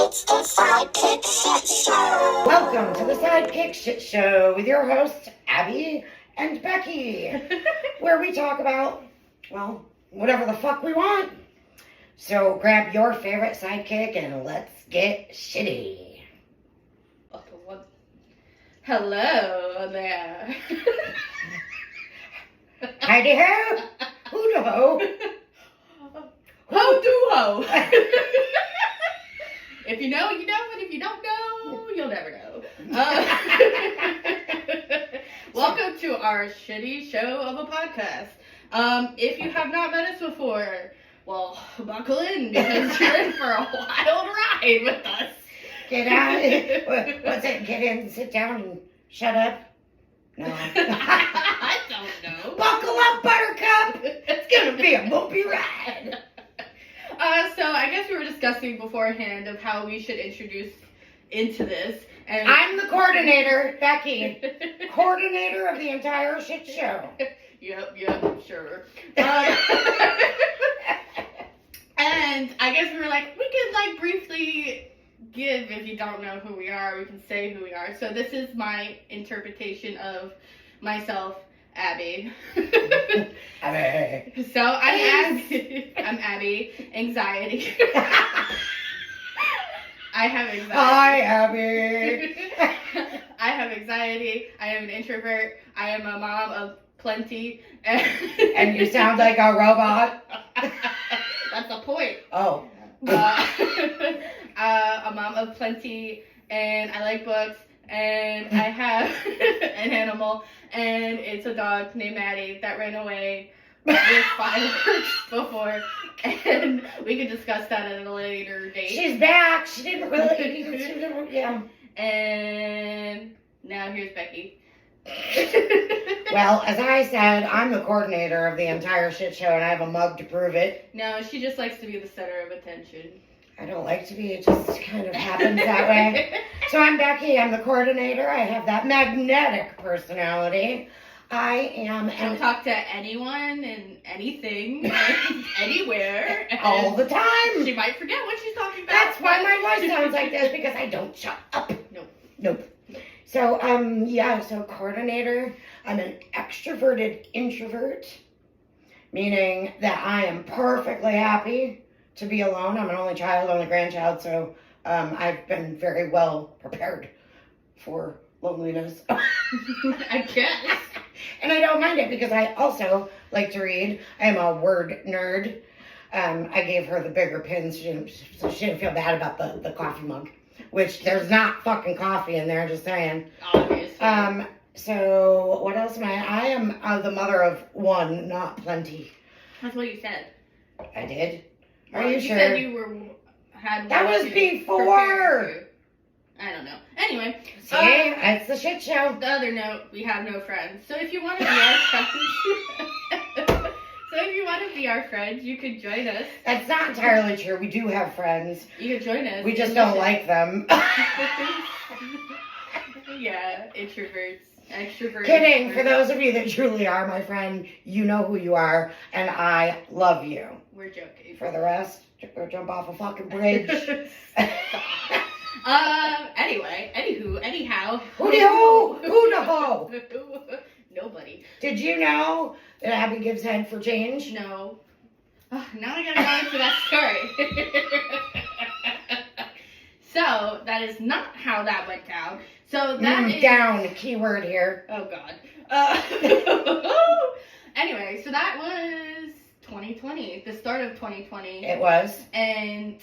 It's the SideKick SH T Show. Welcome to the SideKick SH T Show with your hosts, Abby and Becci, where we talk about, well, whatever the fuck we want. So grab your favorite sidekick and let's get shitty. Hello there. Heidi ho, who do ho? Ho do ho. If you know, you know, and if you don't know, you'll never know. Welcome to our shitty show of a podcast. If you have not met us before, well, buckle in because you're in for a wild ride with us. Get out. What's it? Get in, sit down, and shut up? No. I don't know. Buckle up, Buttercup. It's going to be a bumpy ride. So I guess we were discussing beforehand of how we should introduce into this. And I'm the coordinator, Becci. Coordinator of the entire shit show. Yep, sure. And I guess we were like, we could like briefly give, if you don't know who we are, we can say who we are. So this is my interpretation of myself, Abby. Abby. So I'm Abby. I'm Abby. Anxiety. I have anxiety. Hi, Abby. I have anxiety. I am an introvert. I am a mom of plenty. And you sound like a robot. That's the point. Oh. A mom of plenty, and I like books, and I have an animal, and it's a dog named Maddie that ran away with fireworks before, and we can discuss that at a later date. She's back. She didn't really. Yeah. And now here's Becky. Well, as I said, I'm the coordinator of the entire shit show, and I have a mug to prove it. No, she just likes to be the center of attention. I don't like to be. It just kind of happens that way. So I'm Becky. I'm the coordinator. I have that magnetic personality. I am. She'll talk to anyone and anything, and anywhere. And all the time. She might forget what she's talking about. That's why my voice sounds like this, because I don't shut up. Nope. So, so coordinator. I'm an extroverted introvert, meaning that I am perfectly happy to be alone. I'm an only child, only grandchild, so I've been very well prepared for loneliness. I guess. And I don't mind it because I also like to read. I am a word nerd. I gave her the bigger pin so she didn't feel bad about the coffee mug, which there's not fucking coffee in there, just saying. Obviously. So what else am I? I am the mother of one, not plenty. That's what you said. I did? Are Well, you sure? You said you had That one was to before. prepare to. I don't know. Anyway. See, it's the shit show. The other note, we have no friends. So if you want to be our friends, you could join us. That's not entirely true. We do have friends. You could join us. We just don't like them. Yeah, introverts. Extroverts. Kidding. For those of you that truly are my friend, you know who you are, and I love you. We're joking. For the rest, go jump off a fucking bridge. Anyhow. Who-de-ho? Nobody. Did you know that Abby gives head for change? No. Oh, now I gotta go into that story. So, that is not how that went down. So, that is... Down, keyword here. Oh, God. Anyway, so that was 2020, the start of 2020. It was. And...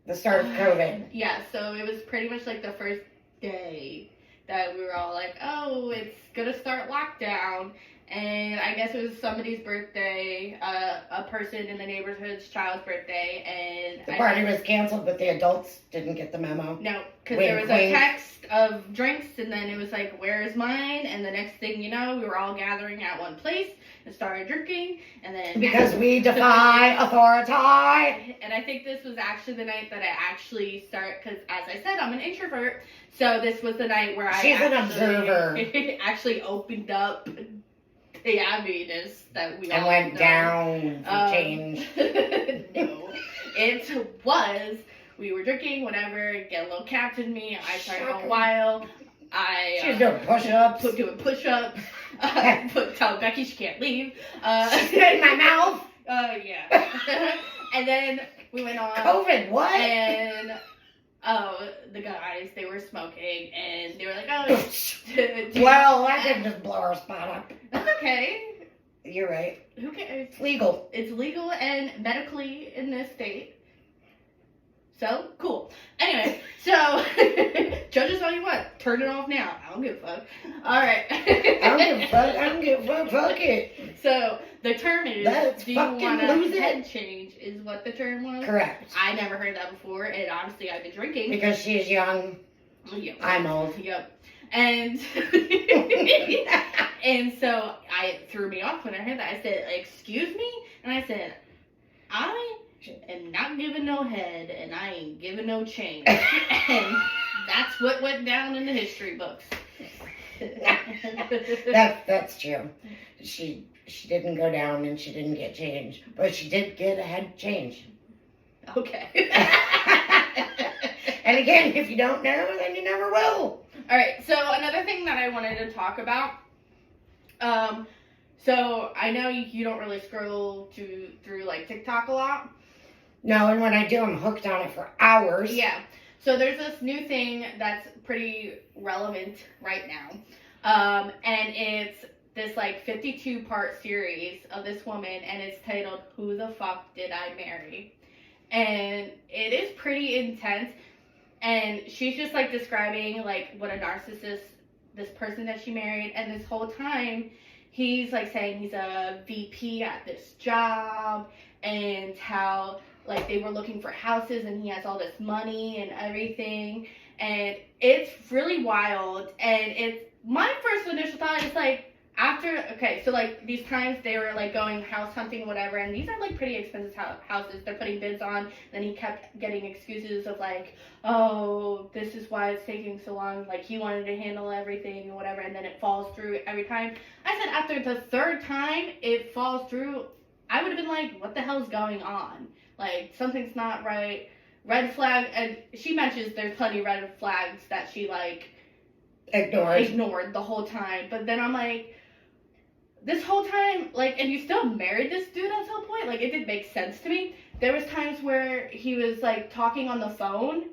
The start of COVID. Yeah, so it was pretty much like the first day that we were all like, oh, it's gonna start lockdown. And I guess it was somebody's birthday, a person in the neighborhood's child's birthday, and... The party was canceled, but the adults didn't get the memo. No, because there was a text of drinks, and then it was like, where is mine? And the next thing you know, we were all gathering at one place and started drinking, and then... Because we defy authority. And I think this was actually the night that I actually because as I said, I'm an introvert, so this was the night where She's an observer. actually opened up the Abby-ness that we and all went know. down for change. No, it was we were drinking, whatever, get a little captain me. I started going wild. She was doing push-ups. Doing push-ups. Tell Becky she can't leave. Spit in my mouth. Yeah. And then we went on. COVID, what? And the guys, they were smoking, and they were like, oh. Well, I didn't just blow our spot up. That's okay. You're right. Who cares? It's legal. It's legal and medically in this state. So, cool. Anyway, so, judge us all you want. Turn it off now. I don't give a fuck. Alright. I don't give a fuck. Fuck it. So, the term is, Let's do you want fucking a lose it. head change, is what the term was. Correct. I never heard that before, and honestly, I've been drinking. Because she's young. Yep. I'm old. Yep. And, and so, it threw me off when I heard that. I said, excuse me? And I said, I am not giving no head, and I ain't giving no change. And that's what went down in the history books. That's true. She didn't go down and she didn't get change, but she did get a head change. Okay. And again, if you don't know, then you never will. All right. So another thing that I wanted to talk about. So I know you don't really scroll through like TikTok a lot. No, and when I do, I'm hooked on it for hours. Yeah. So there's this new thing that's pretty relevant right now. And it's this like 52-part series of this woman, and it's titled, Who the Fuck Did I Marry? And it is pretty intense. And she's just like describing like what a narcissist, this person that she married, and this whole time he's like saying he's a VP at this job, and how like they were looking for houses and he has all this money and everything, and it's really wild. And it's my first initial thought is like, so like these times they were like going house hunting, whatever, and these are like pretty expensive houses they're putting bids on. Then he kept getting excuses of like, oh, this is why it's taking so long, like he wanted to handle everything or whatever, and then it falls through every time. I said after the third time it falls through, I would have been like, what the hell's going on? Like, something's not right. Red flag. And she mentions there's plenty of red flags that she like ignored the whole time. But then I'm like, this whole time, like, and you still married this dude at some point? Like, it didn't make sense to me. There was times where he was, like, talking on the phone,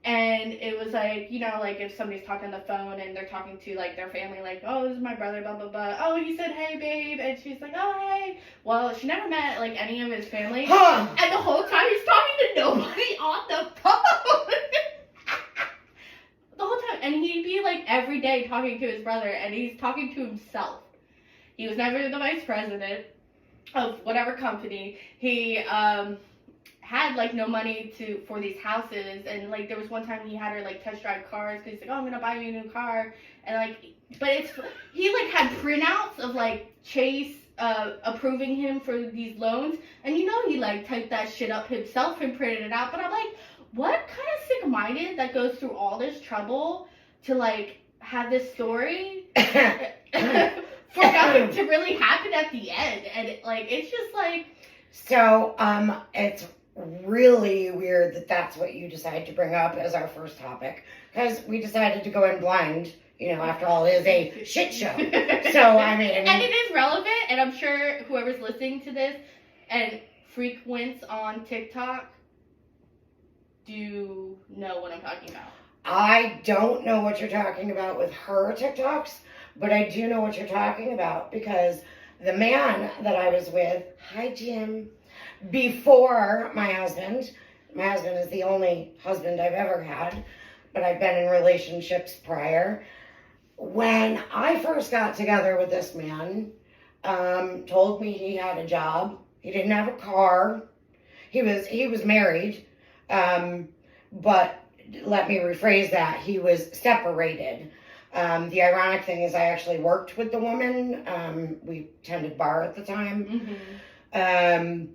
and it was, like, you know, like, if somebody's talking on the phone and they're talking to, like, their family, like, oh, this is my brother, blah, blah, blah. Oh, he said, hey, babe, and she's like, oh, hey. Well, she never met, like, any of his family. Huh. And the whole time he's talking to nobody on the phone. The whole time. And he'd be, like, every day talking to his brother, and he's talking to himself. He was never the vice president of whatever company. He had like no money for these houses, and like there was one time he had her like test drive cars because he's like, oh, I'm gonna buy you a new car, and like, but he like had printouts of like Chase approving him for these loans, and you know he like typed that shit up himself and printed it out. But I'm like, what kind of sick-minded that goes through all this trouble to like have this story? For nothing to really happen at the end, and it's just like. So, it's really weird that that's what you decided to bring up as our first topic, because we decided to go in blind. You know, after all, it is a shit show. So, I mean, and it is relevant, and I'm sure whoever's listening to this and frequents on TikTok do know what I'm talking about. I don't know what you're talking about with her TikToks. But I do know what you're talking about, because the man that I was with, hi Jim, before my husband is the only husband I've ever had, but I've been in relationships prior. When I first got together with this man, told me he had a job, he didn't have a car, he was married, but let me rephrase that, he was separated. The ironic thing is I actually worked with the woman. We tended bar at the time. Mm-hmm.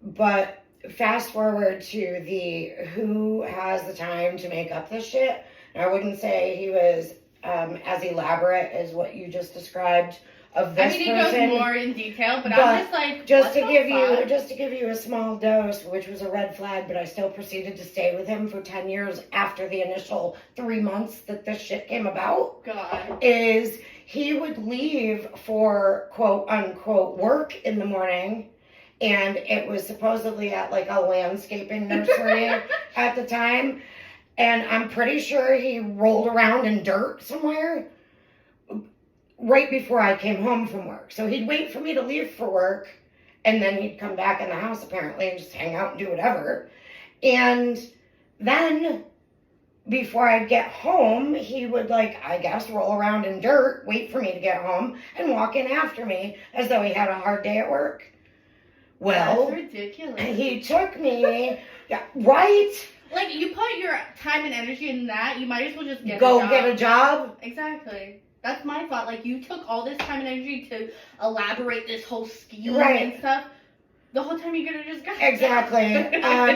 But fast forward to who has the time to make up this shit. And I wouldn't say he was as elaborate as what you just described of this he person. goes more in detail, but I'm just like, just to give you a small dose, which was a red flag, but I still proceeded to stay with him for 10 years after the initial 3 months that this shit came about. God. Is he would leave for quote unquote work in the morning, and it was supposedly at like a landscaping nursery at the time, and I'm pretty sure he rolled around in dirt somewhere right before I came home from work. So he'd wait for me to leave for work, and then he'd come back in the house apparently and just hang out and do whatever. And then before I'd get home, he would, like, I guess, roll around in dirt, wait for me to get home, and walk in after me as though he had a hard day at work. Well, that's ridiculous. He took me, yeah, right? Like, you put your time and energy in that, you might as well just get a job. Exactly. That's my thought. Like, you took all this time and energy to elaborate this whole scheme right. and stuff. The whole time you could have just got exactly.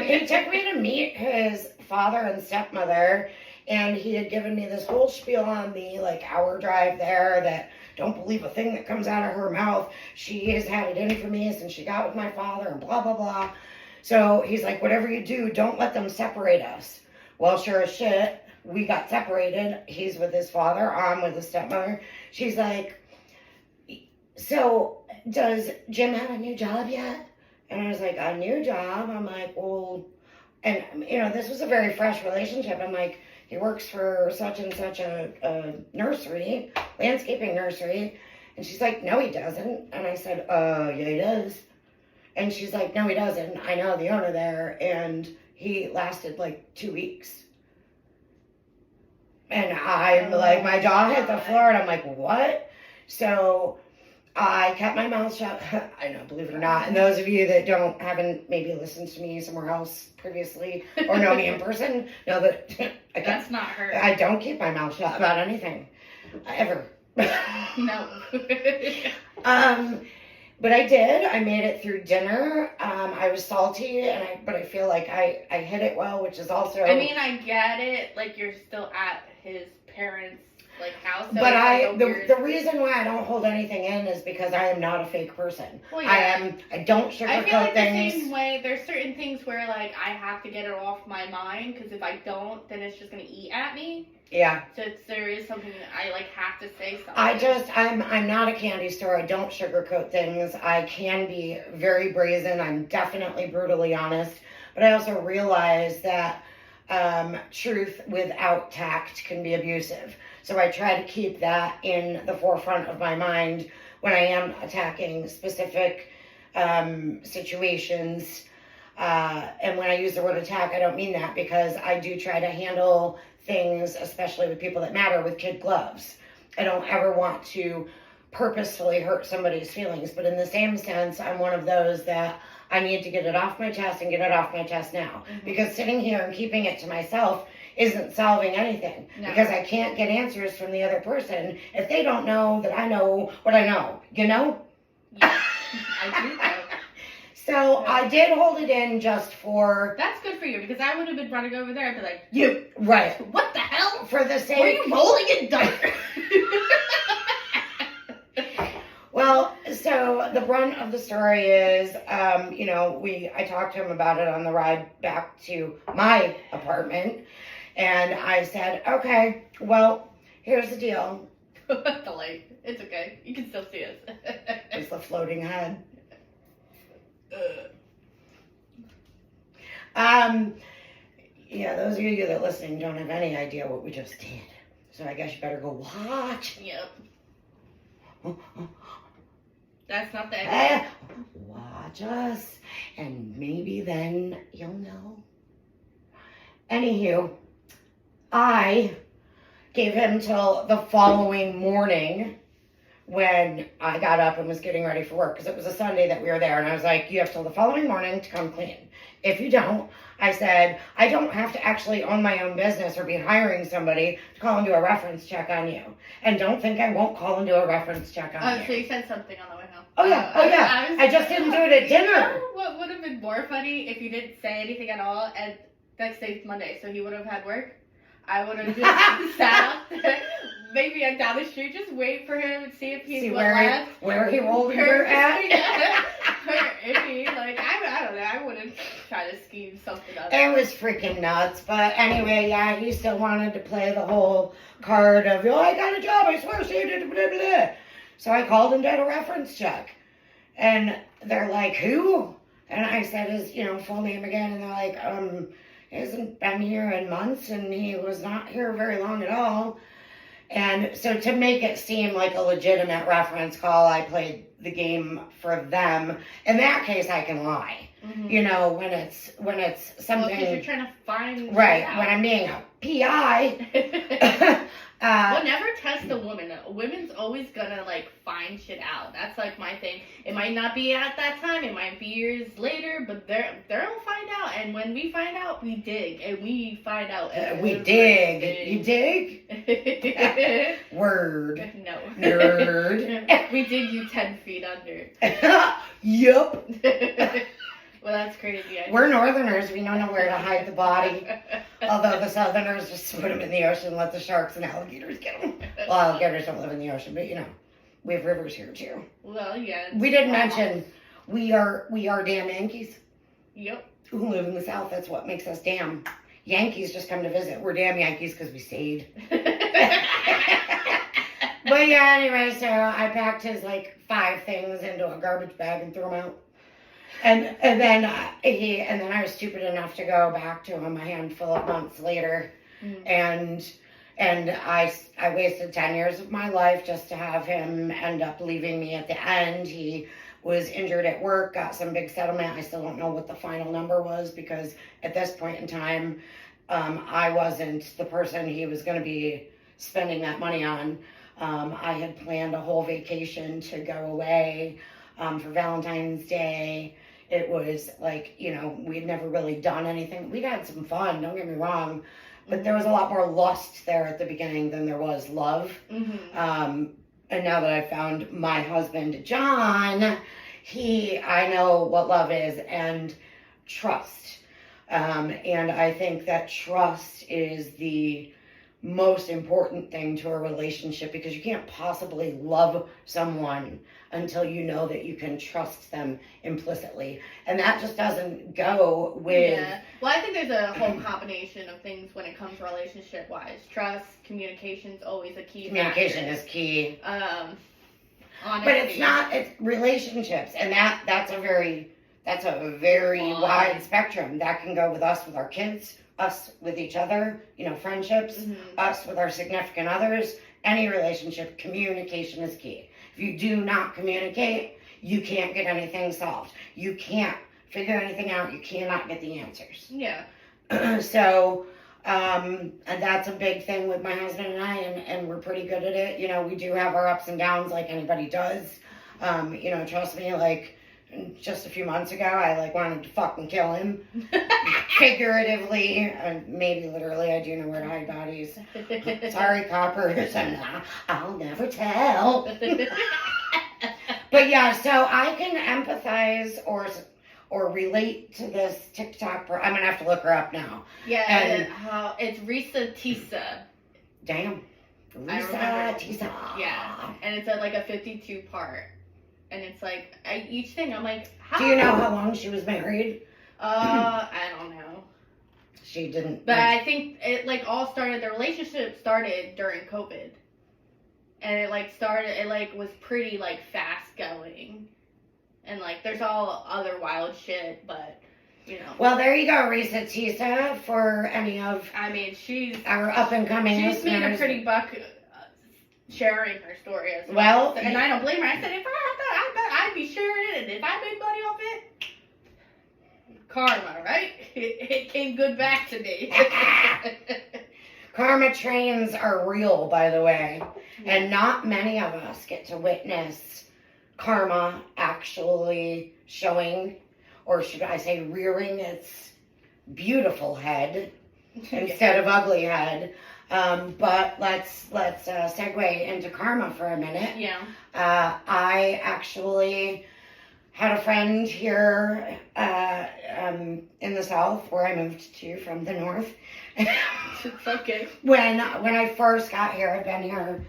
He took me to meet his father and stepmother, and he had given me this whole spiel on the like hour drive there that don't believe a thing that comes out of her mouth. She has had it in for me since she got with my father and blah, blah, blah. So he's like, whatever you do, don't let them separate us. Well, sure as shit, we got separated. He's with his father, I'm with his stepmother. She's like, so does Jim have a new job yet? And I was like, a new job? I'm like, well, and you know, this was a very fresh relationship. I'm like, he works for such and such a nursery, landscaping nursery. And she's like, no, he doesn't. And I said, yeah, he does. And she's like, no, he doesn't. I know the owner there. And he lasted like 2 weeks. And I'm like, my jaw hit the floor, and I'm like, what? So I kept my mouth shut. I know, believe it or not. And those of you that haven't maybe listened to me somewhere else previously or know me in person know that that's not her. I don't keep my mouth shut about anything, ever. No. But I did. I made it through dinner. I was salty, but I feel like I hit it well, which is also. I mean, I get it. Like, you're still at his parents' like house. So but the reason why I don't hold anything in is because I am not a fake person. Well, yeah. I don't sugarcoat I feel like things. the same way. There's certain things where like I have to get it off my mind, because if I don't, then it's just gonna eat at me. Yeah. So there is something that I like have to say something. I'm not a candy store. I don't sugarcoat things. I can be very brazen. I'm definitely brutally honest. But I also realize that truth without tact can be abusive. So I try to keep that in the forefront of my mind when I am attacking specific situations. And when I use the word attack, I don't mean that, because I do try to handle things, especially with people that matter, with kid gloves. I don't ever want to purposefully hurt somebody's feelings, but in the same sense, I'm one of those that I need to get it off my chest and get it off my chest now. Mm-hmm. Because sitting here and keeping it to myself isn't solving anything. No. Because I can't get answers from the other person if they don't know that I know what I know, you know? Yeah, I do know. So I did hold it in just for... That's good for you, because I would have been running over there and be like, you, right. What the hell? For the sake... Were you rolling in dirt? Well, so the brunt of the story is, I talked to him about it on the ride back to my apartment, and I said, okay, well, here's the deal. The light. It's okay. You can still see us. It's the floating head. Those of you that are listening don't have any idea what we just did. So I guess you better go watch. Yep. That's not that good. Watch us, and maybe then you'll know. Anywho, I gave him till the following morning when I got up and was getting ready for work, because it was a Sunday that we were there, and I was like, you have till the following morning to come clean. If you don't, I said, I don't have to actually own my own business or be hiring somebody to call and do a reference check on you. And don't think I won't call and do a reference check on you. So you said something on the way home. Oh yeah, I just didn't do it at dinner. You know what would have been more funny if you didn't say anything at all, and next day's Monday, so he would have had work? I would have just sat out there, maybe down the street, just wait for him and see if he would laugh. Where he rolled her at. If he, like, I don't know, I wouldn't try to scheme something up. It was freaking nuts. But anyway, yeah, he still wanted to play the whole card of, I got a job, I swear, she did blah, blah. So I called and did a reference check. And they're like, who? And I said his, full name again. And they're like, he hasn't been here in months and he was not here very long at all. And so to make it seem like a legitimate reference call, I played the game for them. In that case, I can lie. Mm-hmm. When it's something. Because you're trying to find. Right. When I'm being a PI. Well, never test a woman. A woman's always gonna find shit out. That's my thing. It might not be at that time. It might be years later, but they'll find out. And when we find out, we dig, and we find out. We dig. You dig? Word. No. Nerd. We dig you 10 feet under. Yup. Well, that's crazy. We're Northerners. We don't know where to hide the body. Although the Southerners just put them in the ocean and let the sharks and alligators get them. Well, alligators don't live in the ocean, but we have rivers here too. Well, yeah. We didn't mention we are damn Yankees. Yep. Who live in the South. That's what makes us damn. Yankees just come to visit. We're damn Yankees because we stayed. But yeah, anyway, so I packed his 5 things into a garbage bag and threw them out. And then I was stupid enough to go back to him a handful of months later, and I wasted 10 years of my life just to have him end up leaving me at the end. He was injured at work, got some big settlement. I still don't know what the final number was because at this point in time, I wasn't the person he was going to be spending that money on. I had planned a whole vacation to go away for Valentine's Day. It was we'd never really done anything. We'd had some fun, don't get me wrong, but there was a lot more lust there at the beginning than there was love. Mm-hmm. And now that I've found my husband, John, I know what love is and trust. And I think that trust is the most important thing to a relationship because you can't possibly love someone until you know that you can trust them implicitly. And that just doesn't go with... Yeah. Well, I think there's a whole combination of things when it comes relationship-wise. Trust, communication's always a key Communication is key. Honesty. But it's relationships. And that's a very wide spectrum. That can go with us, with our kids, us with each other, friendships, us with our significant others. Any relationship, communication is key. If you do not communicate, you can't get anything solved. You can't figure anything out. You cannot get the answers. Yeah. So, and that's a big thing with my husband and I, and we're pretty good at it. We do have our ups and downs like anybody does. Trust me, just a few months ago, I wanted to fucking kill him. Figuratively, maybe literally. I do know where to hide bodies. Sorry, coppers, and I'll never tell. But yeah, so I can empathize or relate to this TikTok. I'm gonna have to look her up now. Yeah, and it's ReesaTeesa. Damn, ReesaTeesa. Yeah, and it's a 52 part. And it's each thing I'm how? Do you know how long she was married? I don't know. She didn't. But I think it the relationship started during COVID. And it was pretty fast going. And there's all other wild shit, but Well, there you go, ReesaTeesa, for any of she's our up and coming listeners. She's made a pretty buck sharing her story as well. And I don't blame her. I said, if I had that, I bet I'd be sharing it. And if I made money off it, karma, right? It came good back to me. Karma trains are real, by the way. And not many of us get to witness karma actually showing, or should I say rearing its beautiful head instead of ugly head. But let's segue into karma for a minute. Yeah. I actually had a friend here in the South where I moved to from the North. It's okay. When I first got here, I've been here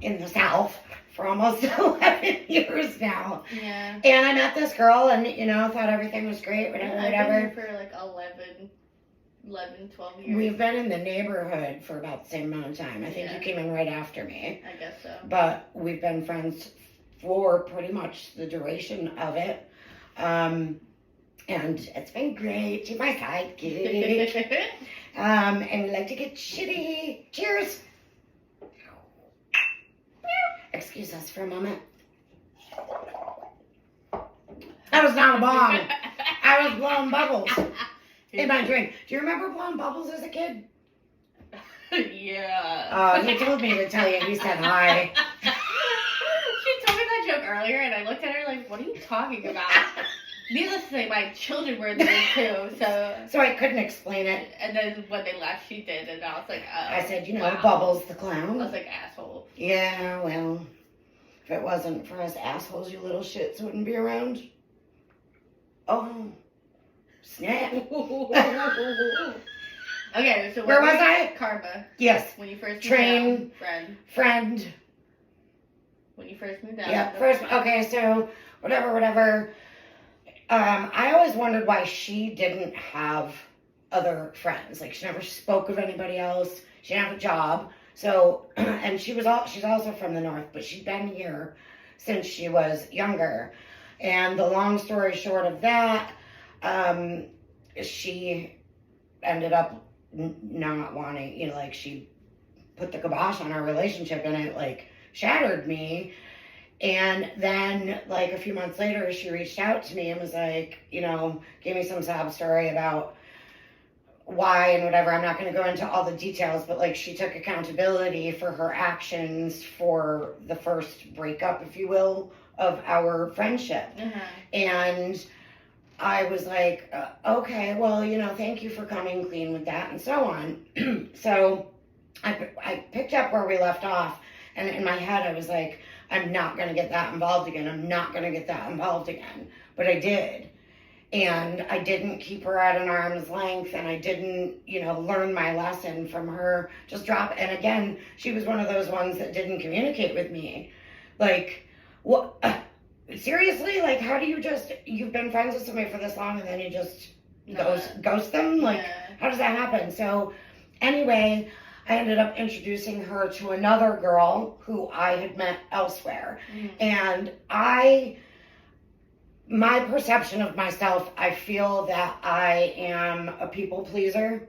in the South for almost 11 years now. Yeah. And I met this girl and, thought everything was great, whatever. I've been here for like 11, 12 years. We've been in the neighborhood for about the same amount of time. I think you came in right after me. I guess so. But we've been friends for pretty much the duration of it. And it's been great. She's my sidekick. And we like to get shitty. Cheers. Excuse us for a moment. That was not a bomb. I was blowing bubbles in my drink. Do you remember blowing bubbles as a kid? Yeah. He told me to tell you. He said hi. She told me that joke earlier, and I looked at her like, what are you talking about? Needless to say, my children were there too, So I couldn't explain it. And then when they left, she did, and I was like, oh. I said, wow. Bubbles the clown. I was like, asshole. Yeah, well, if it wasn't for us assholes, you little shits wouldn't be around. Oh, snap. Okay, so where was I? Karma. Yes. When you first Train. Friend. When you first moved out. Yeah, okay, so whatever. I always wondered why she didn't have other friends. Like, she never spoke of anybody else. She didn't have a job. So, and she's also from the North, but she'd been here since she was younger. And the long story short of that, she ended up not wanting, she put the kibosh on our relationship, and it, shattered me. And then, a few months later, she reached out to me and was like, gave me some sob story about why and whatever. I'm not going to go into all the details, but, she took accountability for her actions for the first breakup, if you will, of our friendship. Uh-huh. And I was like, okay, well, thank you for coming clean with that, and so on. So I picked up where we left off, and in my head I was like, I'm not going to get that involved again. I'm not going to get that involved again. But I did. And I didn't keep her at an arm's length, and I didn't, learn my lesson from her. Just drop it. And again, she was one of those ones that didn't communicate with me. What? Seriously? How do you've been friends with somebody for this long and then you just ghost them? How does that happen? So anyway, I ended up introducing her to another girl who I had met elsewhere. Mm-hmm. And my perception of myself, I feel that I am a people pleaser.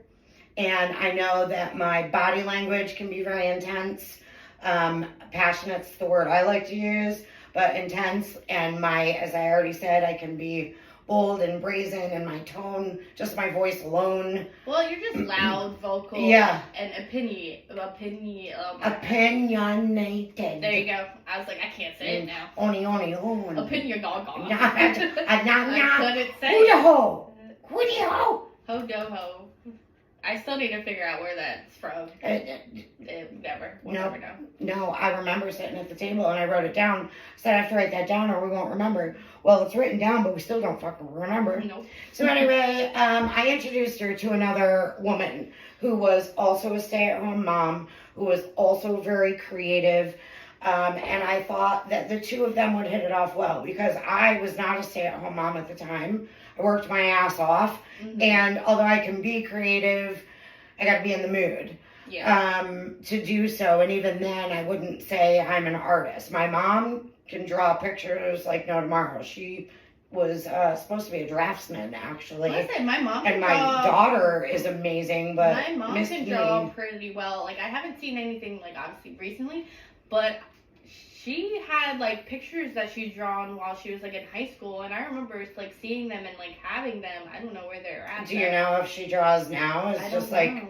And I know that my body language can be very intense. Passionate's the word I like to use, but intense. And as I already said, I can be bold and brazen, and my tone, just my voice alone. Well, you're just loud, vocal, yeah, and opinionated. There you go. I was like, I can't say it now. Opinion. I couldn't say it. Ho do ho. I still need to figure out where that's from. We'll never know. No, I remember sitting at the table and I wrote it down. I said I have to write that down or we won't remember. Well, it's written down, but we still don't fucking remember. Nope. So anyway, I introduced her to another woman who was also a stay-at-home mom, who was also very creative. And I thought that the two of them would hit it off well, because I was not a stay-at-home mom at the time. I worked my ass off. Mm-hmm. And although I can be creative, I got to be in the mood to do so. And even then, I wouldn't say I'm an artist. My mom can draw pictures like no tomorrow. She was supposed to be a draftsman, actually. I say my mom and my daughter is amazing, but my mom can draw pretty well. I haven't seen anything obviously recently, but she had pictures that she'd drawn while she was in high school, and I remember seeing them and having them. I don't know where they're at. Do you know if she draws now? It's just a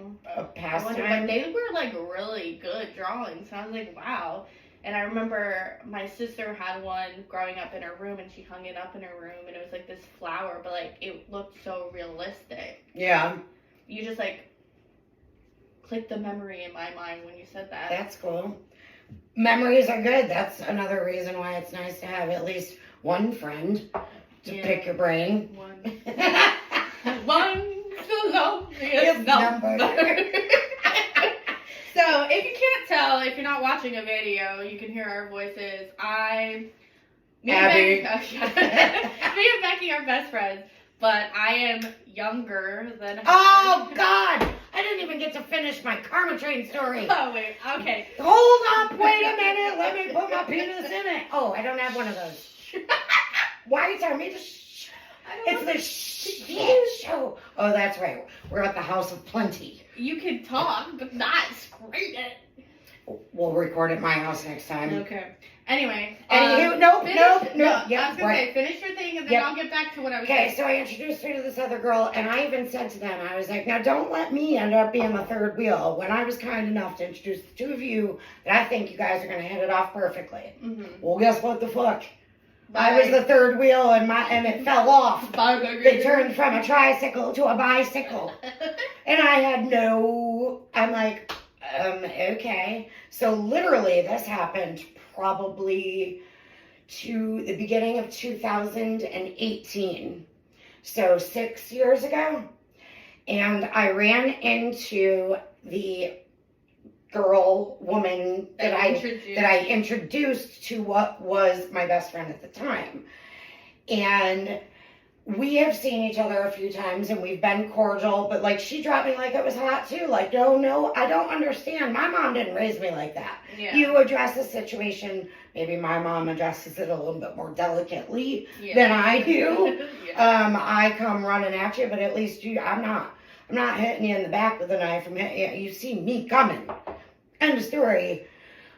pastime. But they were really good drawings. So I was like, wow. And I remember my sister had one growing up in her room, and she hung it up in her room, and it was this flower, but it looked so realistic. Yeah. You just clicked the memory in my mind when you said that. That's cool. Memories are good. That's another reason why it's nice to have at least one friend to pick your brain. One's the loneliest number. if you're not watching a video, you can hear our voices. Me Abby. Me and Becky are best friends, but I am younger than her. Oh, God! I didn't even get to finish my Karma Train story. Oh, wait, okay. Hold up, wait a minute. Let me put my penis in it. Oh, I don't have one of those. Why are you telling me to shh? It's the shit show. Oh, that's right. We're at the House of Plenty. You can talk, but not scream it. We'll record at my house next time. Okay. Anyway. Nope. I was Yep, going to right. say, finish your thing, and then Yep. I'll get back to what I was Okay, saying. so I introduced her to this other girl, and I even said to them, I was like, now don't let me end up being the third wheel. When I was kind enough to introduce the two of you, that I think you guys are going to hit it off perfectly. Mm-hmm. Well, guess what the fuck? Bye. I was the third wheel, and it fell off. Bye, baby. They turned from a tricycle to a bicycle. And I had I'm like, okay. So literally this happened probably to the beginning of 2018. So 6 years ago. And I ran into the woman that I introduced to what was my best friend at the time. And we have seen each other a few times and we've been cordial, but like she dropped me like it was hot too. Like, no, I don't understand. My mom didn't raise me like that. Yeah. You address the situation, maybe my mom addresses it a little bit more delicately Yeah. than I do. Yeah. I come running at you, but at least I'm not hitting you in the back with a knife. You see me coming. End of story.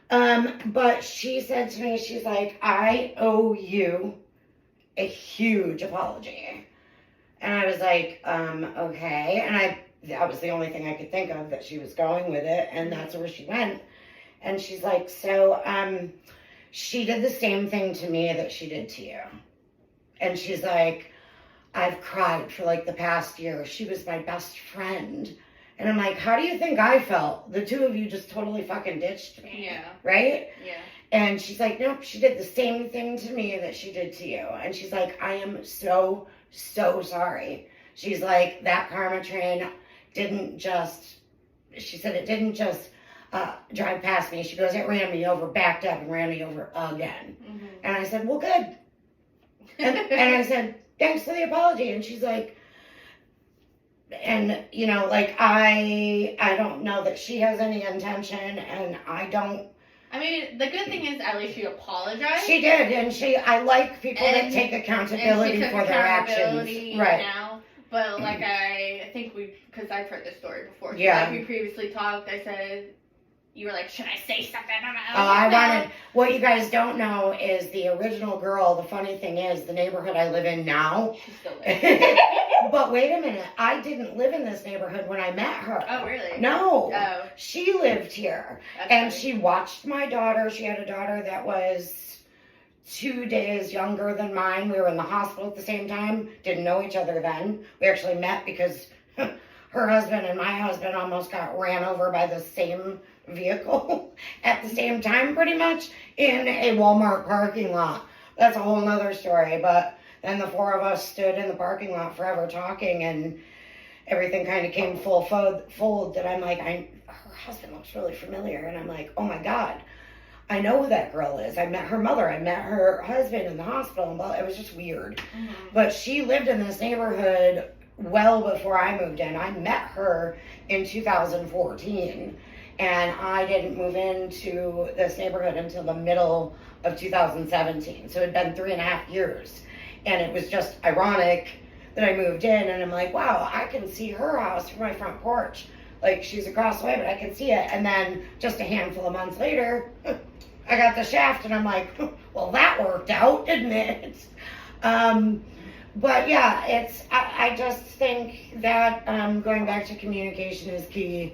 But she said to me, she's like, I owe you a huge apology. And I was like, okay. And that was the only thing I could think of that she was going with it. And that's where she went. And she's like, so, she did the same thing to me that she did to you. And she's like, I've cried for like the past year. She was my best friend. And I'm like, how do you think I felt? The two of you just totally fucking ditched me. Yeah. Right? Yeah. And she's like, nope, she did the same thing to me that she did to you. And she's like, I am so, so sorry. She's like, that karma train didn't just drive past me. She goes, it ran me over, backed up and ran me over again. Mm-hmm. And I said, well, good. And I said, thanks for the apology. And she's like, and like, I don't know that she has any intention, and I don't. I mean, the good thing is at least she apologized. She did, and I like people that take accountability for their actions. Right. Now, but like I think because I've heard this story before. Yeah. Like we previously talked, I said, you were like, should I say something? What you guys don't know is the original girl, the funny thing is, the neighborhood I live in now. She's still there. But wait a minute, I didn't live in this neighborhood when I met her. Oh, really? No. Oh. She lived here. That's And funny. she watched my daughter. She had a daughter that was 2 days younger than mine. We were in the hospital at the same time. Didn't know each other then. We actually met because her husband and my husband almost got ran over by the same vehicle at the same time, pretty much, in a Walmart parking lot. That's a whole nother story. But then the four of us stood in the parking lot forever talking, and everything kind of came full fold that I'm like, her husband looks really familiar. And I'm like, oh my God, I know who that girl is. I met her mother. I met her husband in the hospital. And it was just weird. Mm-hmm. But she lived in this neighborhood well before I moved in. I met her in 2014. And I didn't move into this neighborhood until the middle of 2017. So it had been 3.5 years. And it was just ironic that I moved in, and I'm like, wow, I can see her house from my front porch. Like, she's across the way, but I can see it. And then just a handful of months later, I got the shaft, and I'm like, well, that worked out, didn't it? But yeah, I just think that going back to communication is key.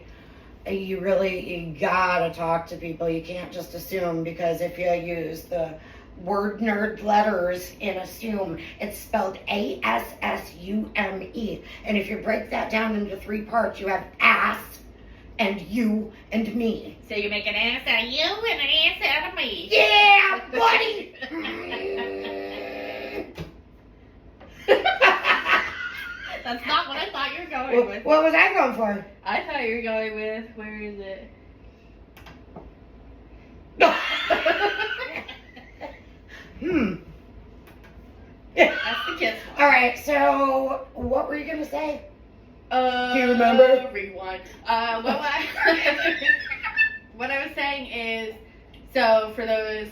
You gotta talk to people. You can't just assume, because if you use the word nerd letters in assume, it's spelled ASSUME. And if you break that down into 3 parts, you have ass and you and me. So you make an ass out of you and an ass out of me. Yeah, buddy! That's not what I thought you were going with. What was I going for? I thought you were going with, where is it? That's the kiss one. All right, so what were you going to say? Do you remember? Rewind. What I was saying is, so for those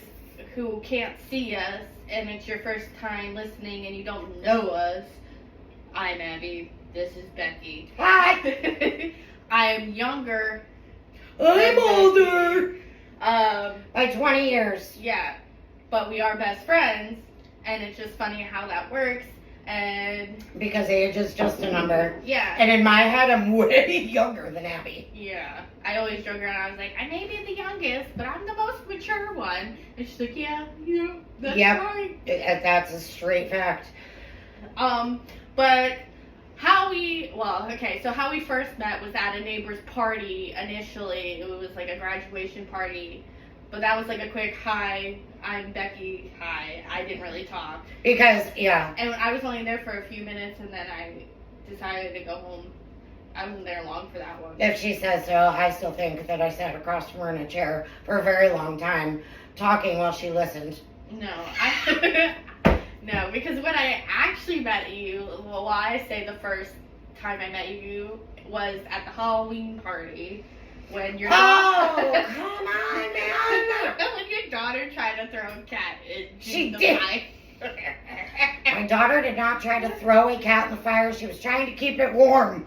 who can't see us and it's your first time listening and you don't know us, I'm Abby. This is Becky. Hi. I am younger. I'm older. By 20 years. Yeah, but we are best friends, and it's just funny how that works. And because age is just a number. Yeah. And in my head, I'm way younger than Abby. Yeah. I always joke around. I was like, I may be the youngest, but I'm the most mature one. And she's like, yeah, that's right. That's a straight fact. But how we first met was at a neighbor's party initially. It was like a graduation party. But that was like a quick, hi, I'm Becky, hi. I didn't really talk. Because, yeah. And I was only there for a few minutes, and then I decided to go home. I wasn't there long for that one. If she says so, I still think that I sat across from her in a chair for a very long time, talking while she listened. No, no, because when I actually met you, well, I say the first time I met you was at the Halloween party. When your daughter, come on, man! When your daughter tried to throw a cat in she the did. fire. My daughter did not try to throw a cat in the fire. She was trying to keep it warm.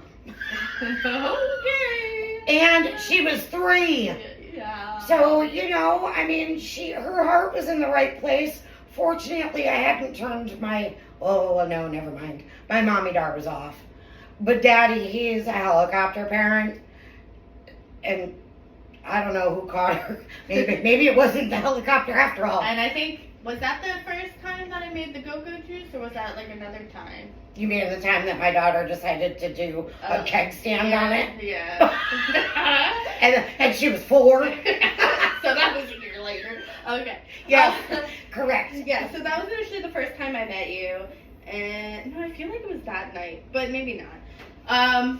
Okay. And she was 3. Yeah. So, I mean, her heart was in the right place. Fortunately, I hadn't turned my, no, never mind. My mommy dart was off. But Daddy, he's a helicopter parent. And I don't know who caught her. Maybe it wasn't the helicopter after all. And I think, was that the first time that I made the go-go juice, or was that like another time? You mean the time that my daughter decided to do a keg stand on it? Yeah. and she was 4. So that was a year later. Okay. Yeah, correct. Yeah, so that was actually the first time I met you. And, no, I feel like it was that night, but maybe not.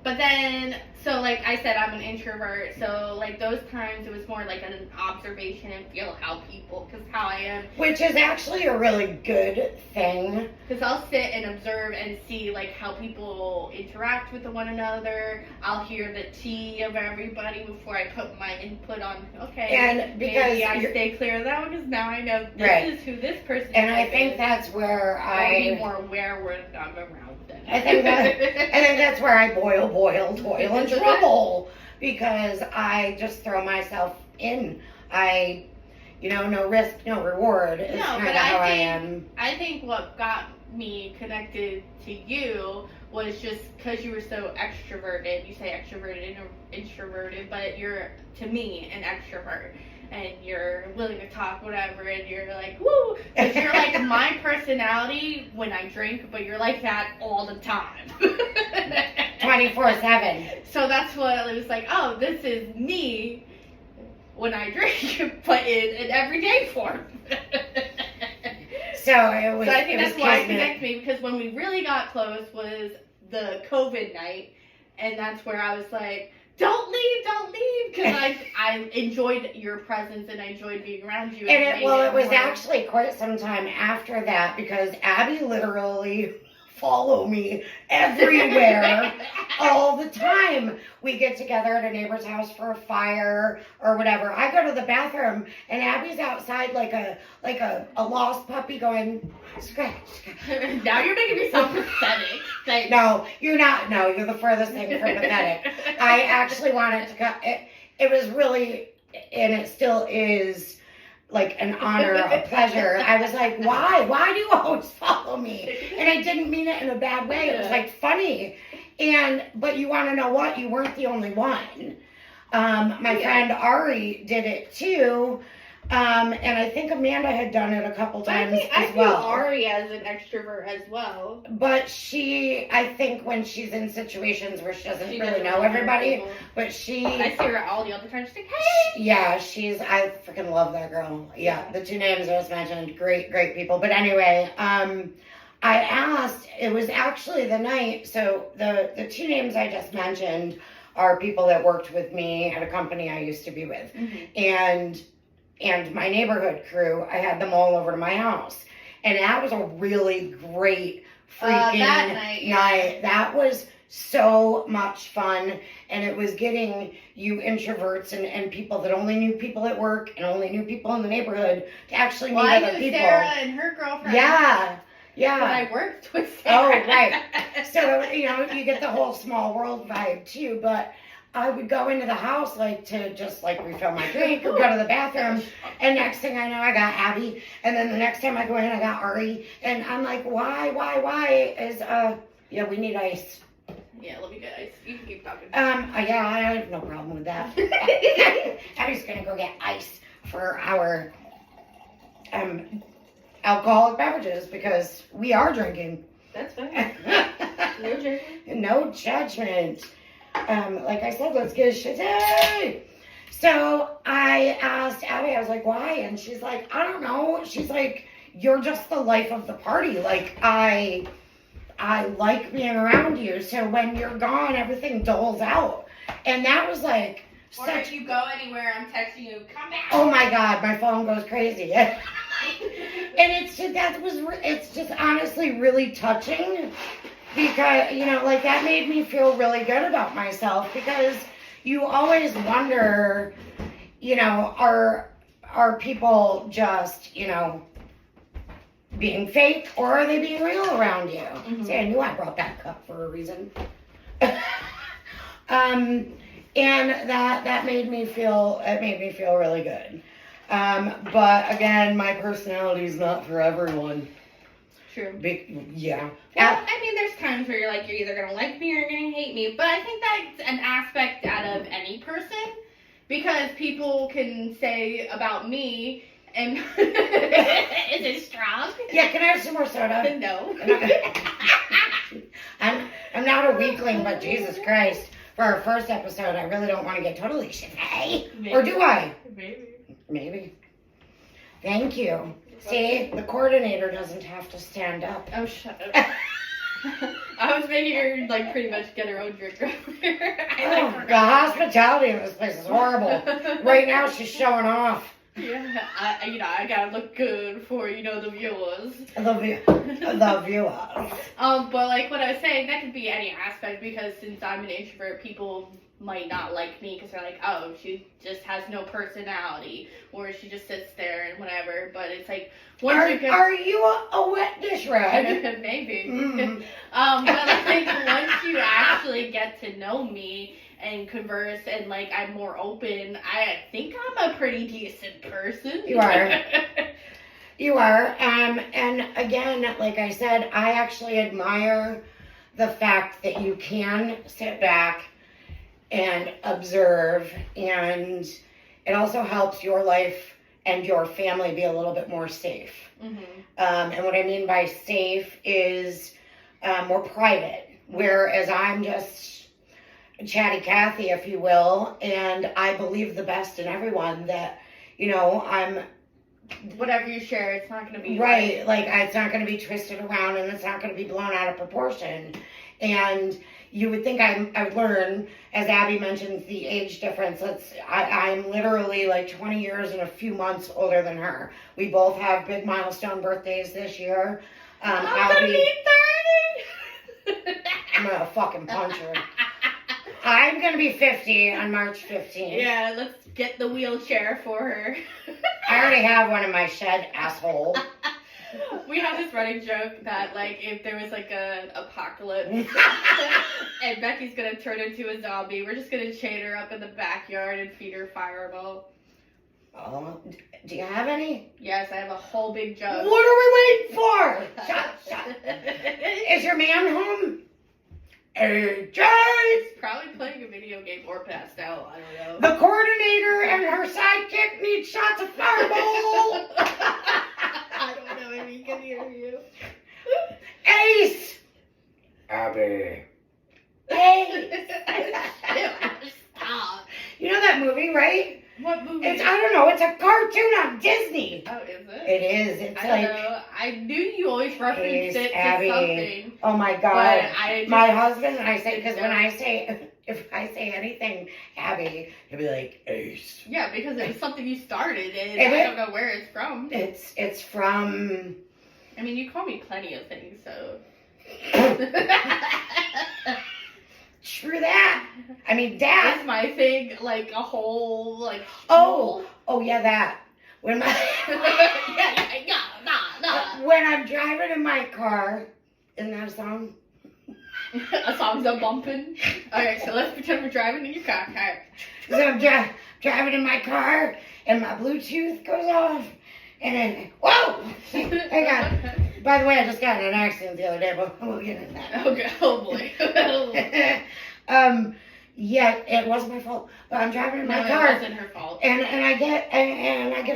But then, so like I said, I'm an introvert, so like those times it was more like an observation and feel how people, because how I am. Which is actually a really good thing. Because I'll sit and observe and see like how people interact with one another. I'll hear the tea of everybody before I put my input on, okay, and because maybe I stay clear of that one because now I know this is who this person is. And I think that's where I'll be more aware when I'm around them. I think that's where I toil in trouble, because I just throw myself in. No risk, no reward is kind of how I am. I think what got me connected to you was just because you were so extroverted. You say extroverted and introverted, but you're, to me, an extrovert. And you're willing to talk, whatever, and you're like, woo! Because you're like my personality when I drink, but you're like that all the time. 24/7. So that's what it was like, oh, this is me when I drink, but in an everyday form. So I think that's why it connected me, because when we really got close was the COVID night, and that's where I was like, don't leave, because I enjoyed your presence and I enjoyed being around you. And it was actually quite some time after that, because Abby literally followed me everywhere all the time. We get together at a neighbor's house for a fire or whatever. I go to the bathroom and Abby's outside like a lost puppy going, scratch. Now you're making me sound pathetic. Thanks. No, you're not. No, you're the furthest thing from pathetic. I actually wanted to go. It was really, and it still is, like an honor, a pleasure. I was like, why? Why do you always follow me? And I didn't mean it in a bad way. It was like funny. But you want to know what? You weren't the only one. My friend Ari did it too. And I think Amanda had done it a couple times as well. I feel Ari as an extrovert as well. But I think when she's in situations where she doesn't really know everybody, but I see her all the other time. She's like, hey! Yeah, I freaking love that girl. Yeah, the 2 names I just mentioned, great people. But anyway, I asked, it was actually the night, so the 2 names I just mentioned are people that worked with me at a company I used to be with. Mm-hmm. And and my neighborhood crew, I had them all over to my house. And that was a really great freaking night. That was so much fun. And it was getting you introverts and people that only knew people at work and only knew people in the neighborhood to actually meet other people. Sarah and her girlfriend. Yeah. Yeah. But I worked with Sarah. Oh, right. So, you get the whole small world vibe too. But I would go into the house to just refill my drink or go to the bathroom. And next thing I know, I got Abby. And then the next time I go in, I got Ari. And I'm like, why? Is, yeah, we need ice. Yeah, let me get ice. You can keep talking. Yeah, I have no problem with that. Abby's gonna go get ice for our alcoholic beverages because we are drinking. That's fine. No judgment. No judgment. Like I said, let's get shitty. So I asked Abby, I was like, why? And she's like, I don't know. She's like, you're just the life of the party. I like being around you. So when you're gone, everything dulls out. And that was or if you go anywhere, I'm texting you, come back. Oh my God, my phone goes crazy. And it's just honestly really touching because, that made me feel really good about myself because you always wonder, are people just, being fake or are they being real around you? Mm-hmm. See, I knew I brought that cup for a reason. And that made me feel really good. But again, my personality is not for everyone. True. Yeah. Well, I mean, there's times where you're either going to like me or you're going to hate me. But I think that's an aspect out of any person. Because people can say about me, and is it strong? Yeah, can I have some more soda? No. I'm not a weakling, but Jesus Christ. For our first episode, I really don't want to get totally shitty. Or do I? Maybe. Thank you. See, the coordinator doesn't have to stand up. Oh, shut up. I was making her, pretty much get her own drink earlier. The hospitality in this place is horrible. Right now, she's showing off. Yeah, I gotta look good for, the viewers. The viewers. But what I was saying, that could be any aspect because since I'm an introvert, people might not like me because they're like, oh, she just has no personality, or she just sits there and whatever. But it's are you a wet dish rag? Maybe. Mm. But once you actually get to know me and converse and I'm more open, I think I'm a pretty decent person. You are. You are. And again, like I said, I actually admire the fact that you can sit back and observe, and it also helps your life and your family be a little bit more safe. Mm-hmm. And what I mean by safe is more private, whereas I'm just chatty Cathy, if you will, and I believe the best in everyone that, I'm... Whatever you share, it's not going to be... Right, it's not going to be twisted around and it's not going to be blown out of proportion. And you would think I would learn, as Abby mentions, the age difference. I'm literally 20 years and a few months older than her. We both have big milestone birthdays this year. I'm going to be 30! I'm going to fucking punch her. I'm going to be 50 on March 15th. Yeah, let's get the wheelchair for her. I already have one in my shed, asshole. We have this running joke that, if there was, an apocalypse and Becky's going to turn into a zombie, we're just going to chain her up in the backyard and feed her Fireball. Oh, do you have any? Yes, I have a whole big jug. What are we waiting for? Shut. Is your man home? AJ! Probably playing a video game or passed out. I don't know. The coordinator and her sidekick need shots of Fireball! I don't know if he can hear you. Ace! Abby. Ace! Stop. You know that movie, right? What movie? I don't know. It's a cartoon on Disney. Oh, is it? It is. It's I don't know. I knew you always referenced it to Abby. something. Oh my God. My husband and I say, because when I say if I say anything, Abby, he'll be like, Ace. Yeah, because it's something you started, and Is I it? don't know where it's from. It's from. I mean, you call me plenty of things, so. True that. I mean, Dad. That's my thing, like a whole, like. Oh yeah, that. When my Nah. when I'm driving in my car, isn't that a song? A song's a bumping. Okay, so let's pretend we're driving in your car. Alright. So I'm driving in my car, and my Bluetooth goes off, and then whoa! Hang on. By the way, I just got in an accident the other day, but we'll get into that. Okay, oh boy. Yeah, it wasn't my fault, but I'm driving in my No, car. it wasn't her fault. And I get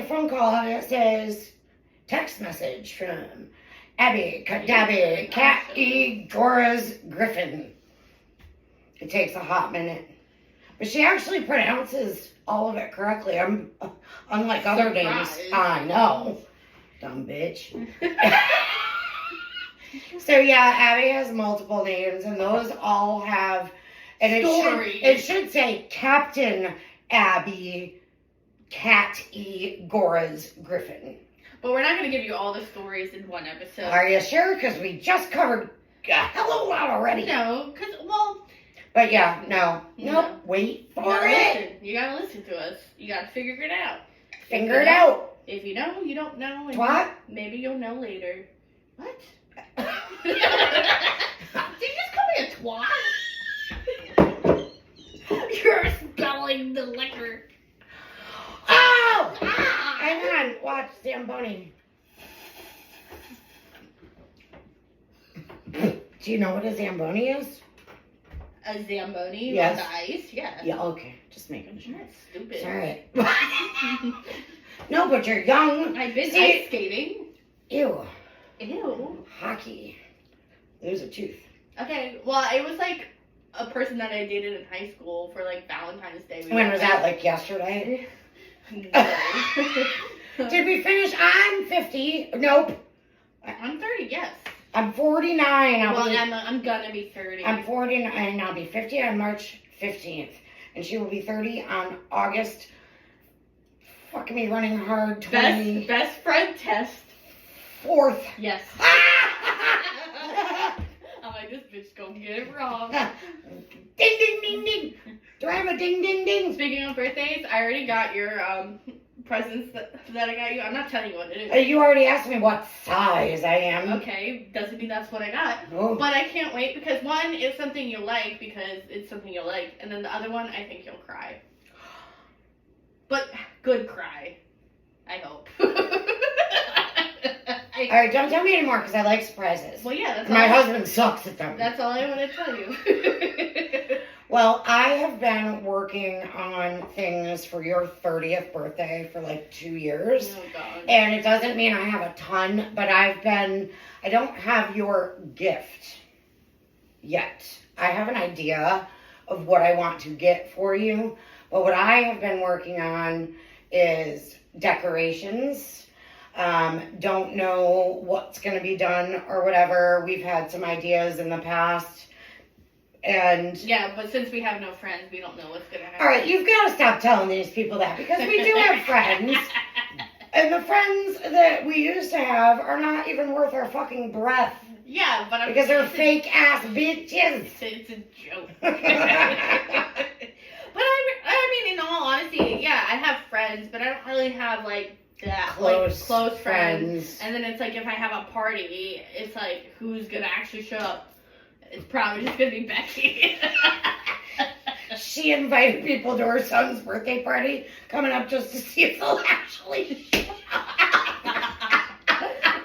a phone call and it says text message from Abby Kadabi Cat E Gora's Griffin. It takes a hot minute, but she actually pronounces all of it correctly. I'm unlike other names. I know, dumb bitch. So yeah, Abby has multiple names, and those all have. And it should say Captain Abby Cat E Gora's Griffin. But we're not going to give you all the stories in one episode. Are you sure? Because we just covered a hell of a lot already. No, because, well... But yeah, no. Wait for it. Listen. You got to listen to us. You got to figure it out. Figure it out. If you know, you don't know. And Twat? Maybe you'll know later. What? Did you just call me a twat? You're spelling the liquor. Oh! Hang on. Watch Zamboni. Do you know what a Zamboni is? A Zamboni Yes. on the ice? Yeah. Yeah, okay. Just making sure. That's stupid. It's alright. No, but you're young. I've been See- ice skating. Ew. Ew. Hockey. Lose a tooth. Okay, well, it was like a person that I dated in high school for like Valentine's Day. When was that? Like yesterday? No. Did we finish? I'm 50. Nope. I'm 30, yes. I'm 49. I'm gonna be 30. I'm 49 and I'll be 50 on March 15th. And she will be 30 on August. Fuck me running hard. 24th. Best friend test. Yes. I'm like, this bitch gonna get it wrong. Ding, ding, ding, ding. Do I have a ding, ding, ding? Speaking of birthdays, I already got your presents that I got you. I'm not telling you what it is. You already asked me what size I am. Okay, doesn't mean that's what I got. Oh. But I can't wait because one is something you like because it's something you like, and then the other one I think you'll cry. But good cry, I hope. All right, don't tell me anymore because I like surprises. Well, yeah, that's My all husband sucks at them. That's all I want to tell you. Well, I have been working on things for your 30th birthday for like 2 years. Oh, God. And it doesn't mean I have a ton, but I don't have your gift yet. I have an idea of what I want to get for you, but what I have been working on is decorations. Don't know what's going to be done or whatever. We've had some ideas in the past. And yeah, but since we have no friends, we don't know what's going to happen. all right, you've got to stop telling these people that because we do have friends. And the friends that we used to have are not even worth our fucking breath. Yeah, but because they're fake ass bitches. It's a joke. But I mean, in all honesty, yeah, I have friends, but I don't really have like that close friends. And then it's like if I have a party, it's like who's gonna actually show up? It's probably just gonna be Becci. She invited people to her son's birthday party, coming up just to see if they'll actually show up.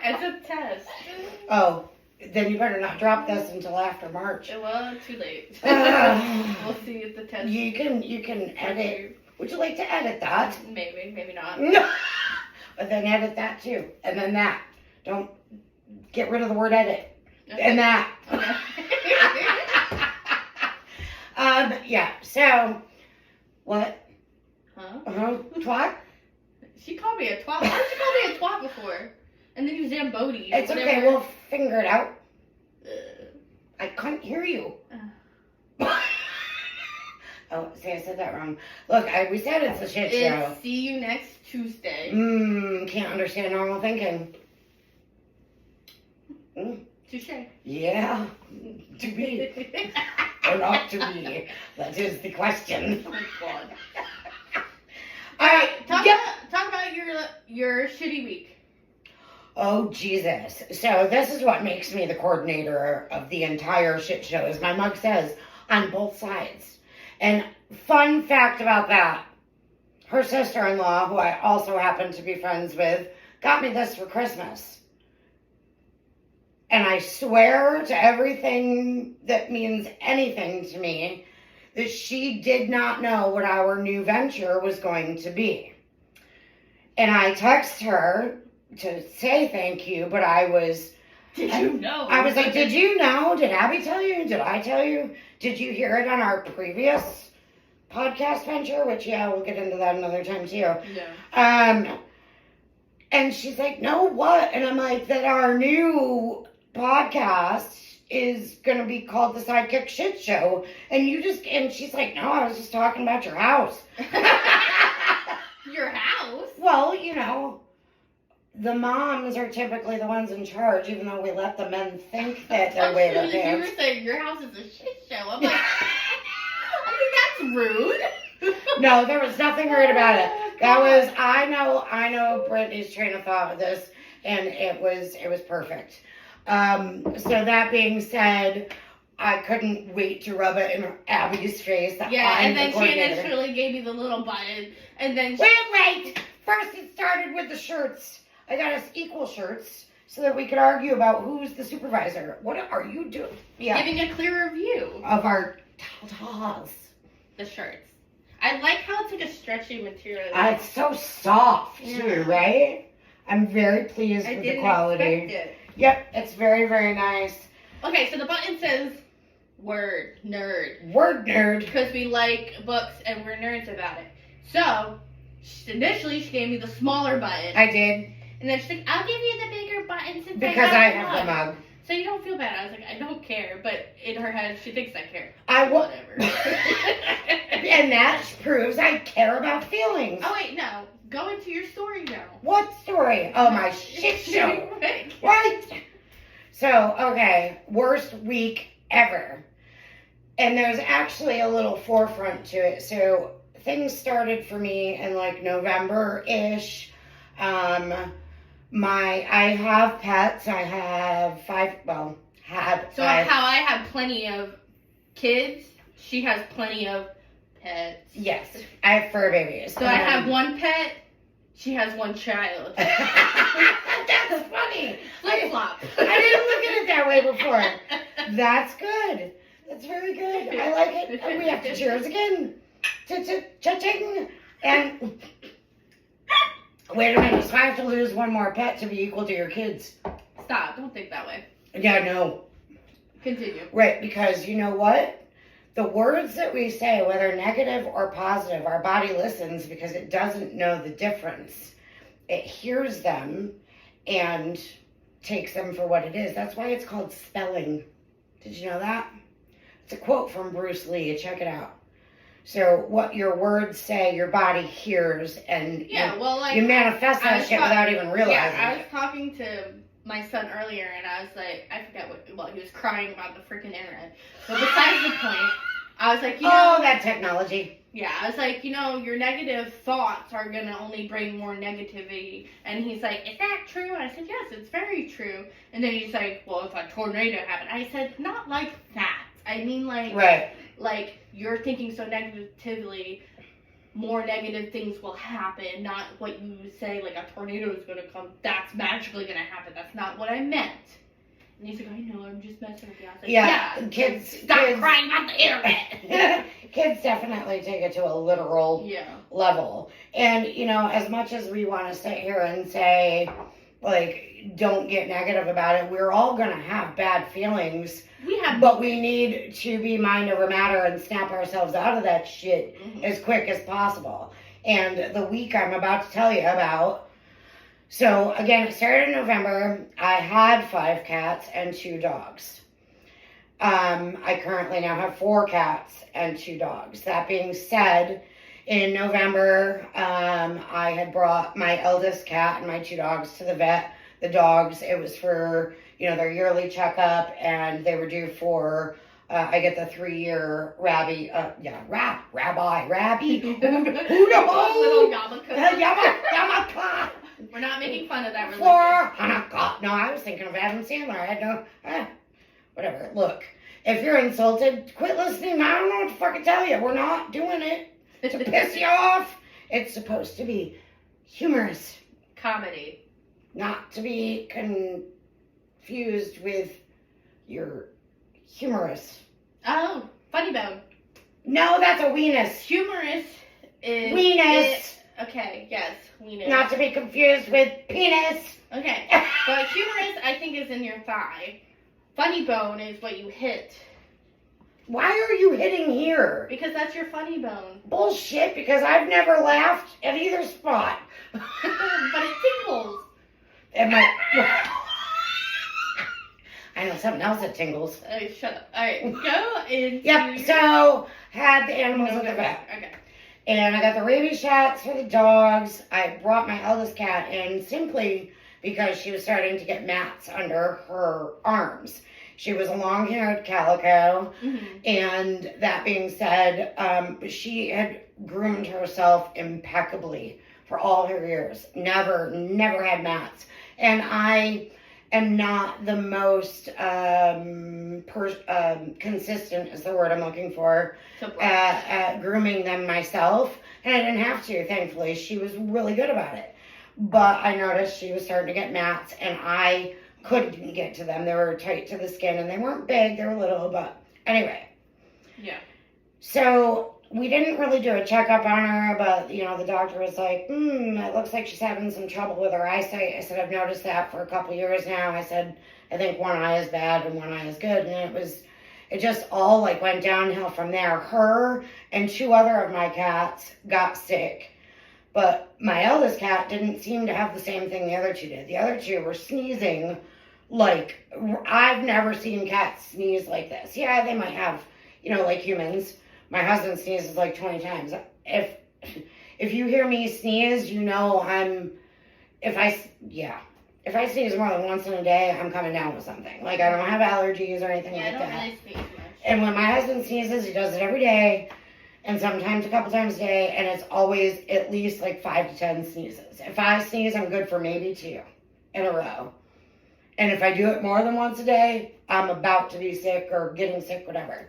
It's a test. Oh, then you better not drop this until after March. Well, too late. We'll see if the test. You can edit. Would you like to edit that? Maybe, maybe not. No. But then edit that too, and then that. Don't get rid of the word edit. Okay. And that. Okay. Yeah, so, what? Huh? Twat? She called me a twat. Why did she call me a twat before? And then you Zamboni. It's whatever. okay, we'll figure it out. I couldn't hear you. Oh, see, I said that wrong. Look, we said it's a shit show. It's see you next Tuesday. Can't understand normal thinking. Touche. Yeah. To be. Or not to be. That is the question. Oh my God. All right. Talk about your shitty week. Oh, Jesus. So this is what makes me the coordinator of the entire shit show, as my mug says, on both sides. And fun fact about that, her sister-in-law, who I also happen to be friends with, got me this for Christmas. And I swear to everything that means anything to me that she did not know what our new venture was going to be. And I text her to say thank you, but I was... Did you know? I was like, did you know? Did Abby tell you? Did I tell you? Did you hear it on our previous podcast venture? Which, yeah, we'll get into that another time, too. Yeah. And she's like, no, what? And I'm like, that our new podcast is going to be called the SideKick SH T Show. And she's like, no, I was just talking about your house. Your house? Well, you know, the moms are typically the ones in charge, even though we let the men think that they're way the You were saying your house is a shit show. I'm like, I mean, that's rude. No, there was nothing rude about it. That was, I know Brittany's train of thought with this, and it was perfect. So that being said, I couldn't wait to rub it in Abby's face. Yeah, and then she initially gave me the little button, and then Wait! First it started with the shirts. I got us equal shirts so that we could argue about who's the supervisor. What are you doing? Yeah. Giving a clearer view Of our tatas. the shirts. I like how it's like a stretchy material. It's so soft, too, right? I'm very pleased with the quality. Expect it. Yep, it's very, very nice. Okay, so the button says word nerd. Word nerd. Because we like books and we're nerds about it. So, initially she gave me the smaller button. I did. And then she's like, I'll give you the bigger button since Because I have the mug. So you don't feel bad. I was like, I don't care. But in her head, she thinks I care. Whatever. Whatever. And that proves I care about feelings. Oh, wait, no. Go into your story now. What story? Oh, my shit show. Right. So, okay, worst week ever. And there's actually a little forefront to it. So things started for me in like November-ish. I have pets. I have five. So how I have plenty of kids, she has plenty of pets. Yes, I have fur babies. So I have one pet, she has one child. That's funny. Flip-flop. I didn't look at it that way before. That's good. That's very good. I like it. And we have to cheers again. Cha-ching. And wait a minute. So I have to lose one more pet to be equal to your kids. Stop. Don't think that way. Yeah, no. Continue. Right, because you know what? The words that we say, whether negative or positive, our body listens because it doesn't know the difference. It hears them and takes them for what it is. That's why it's called spelling. Did you know that? It's a quote from Bruce Lee. Check it out. So what your words say, your body hears, and you manifest that shit without even realizing Yeah, I was talking to my son earlier, and I was like, I forget he was crying about the freaking internet. But besides the point, I was like, that technology. Yeah, I was like, your negative thoughts are going to only bring more negativity. And he's like, is that true? And I said, yes, it's very true. And then he's like, well, if a tornado happened. I said, not like that. I mean, like you're thinking so negatively, more negative things will happen, not what you say, like a tornado is going to come, that's magically going to happen. That's not what I meant. And he's like, I know, I'm just messing with you. I was like, kids. Stop crying about the internet. Kids definitely take it to a literal level. And, as much as we want to sit here and say, like, don't get negative about it, we're all going to have bad feelings. But we need to be mind over matter and snap ourselves out of that shit as quick as possible. And the week I'm about to tell you about, so again, it started in November. I had 5 cats and 2 dogs. I currently now have 4 cats and 2 dogs. That being said, in November, I had brought my eldest cat and my 2 dogs to the vet. The dogs, it was for, their yearly checkup, and they were due for, I get the 3-year rabbi, who Little yarmulke. yarmulke. We're not making fun of that religion. For Hanukkah. No, I was thinking of Adam Sandler. I had no, whatever. Look, if you're insulted, quit listening. I don't know what to fucking tell you. We're not doing it to piss you off. It's supposed to be humorous. Comedy. Not to be confused with your humorous. Oh, funny bone. No, that's a weenus. Humorous is... Weenus. Okay, yes, weenus. Not to be confused with penis. Okay, but humorous, I think, is in your thigh. Funny bone is what you hit. Why are you hitting here? Because that's your funny bone. Bullshit, because I've never laughed at either spot. But it tingles. I know something else that tingles. Oh, shut up. Alright, go into... Yep, so had the animals at the vet. Okay. And I got the rabies shots for the dogs. I brought my eldest cat in simply because she was starting to get mats under her arms. She was a long-haired calico, and that being said, she had groomed herself impeccably for all her years. Never had mats. And I am not the most consistent is the word I'm looking for at grooming them myself. And I didn't have to, thankfully. She was really good about it. But I noticed she was starting to get mats, and I couldn't get to them. They were tight to the skin, and they weren't big. They were little, but anyway. Yeah. So we didn't really do a checkup on her, but, the doctor was like, it looks like she's having some trouble with her eyesight. I said, I've noticed that for a couple years now. I said, I think one eye is bad and one eye is good. And it just all went downhill from there. Her and 2 other of my cats got sick. But my eldest cat didn't seem to have the same thing the other 2 did. The other 2 were sneezing like, I've never seen cats sneeze like this. Yeah, they might have, like humans. My husband sneezes like 20 times. If you hear me sneeze, if I sneeze more than once in a day, I'm coming down with something. Like, I don't have allergies or anything like that. I don't really sneeze much. And when my husband sneezes, he does it every day. And sometimes a couple times a day, and it's always at least 5 to 10 sneezes. If I sneeze, I'm good for maybe 2 in a row. And if I do it more than once a day, I'm about to be sick or getting sick, whatever.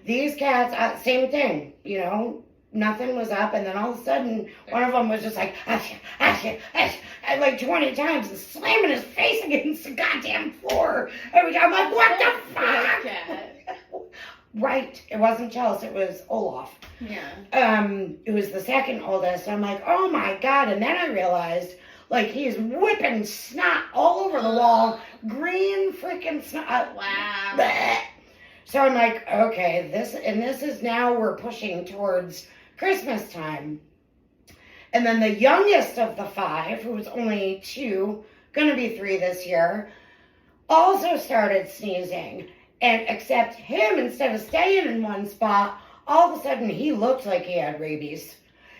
These cats, same thing, nothing was up. And then all of a sudden, one of them was just like, like 20 times and slamming his face against the goddamn floor. Every time I'm like, what the fuck? Right. It wasn't Chelsea, it was Olaf. Yeah. It was the second oldest. I'm like, oh my God. And then I realized, he's whipping snot all over the wall. Green freaking snot. Wow. Bleh. So I'm like, okay, this is now we're pushing towards Christmas time. And then the youngest of the 5, who was only 2, gonna be 3 this year, also started sneezing. And except him, instead of staying in one spot, all of a sudden he looked like he had rabies.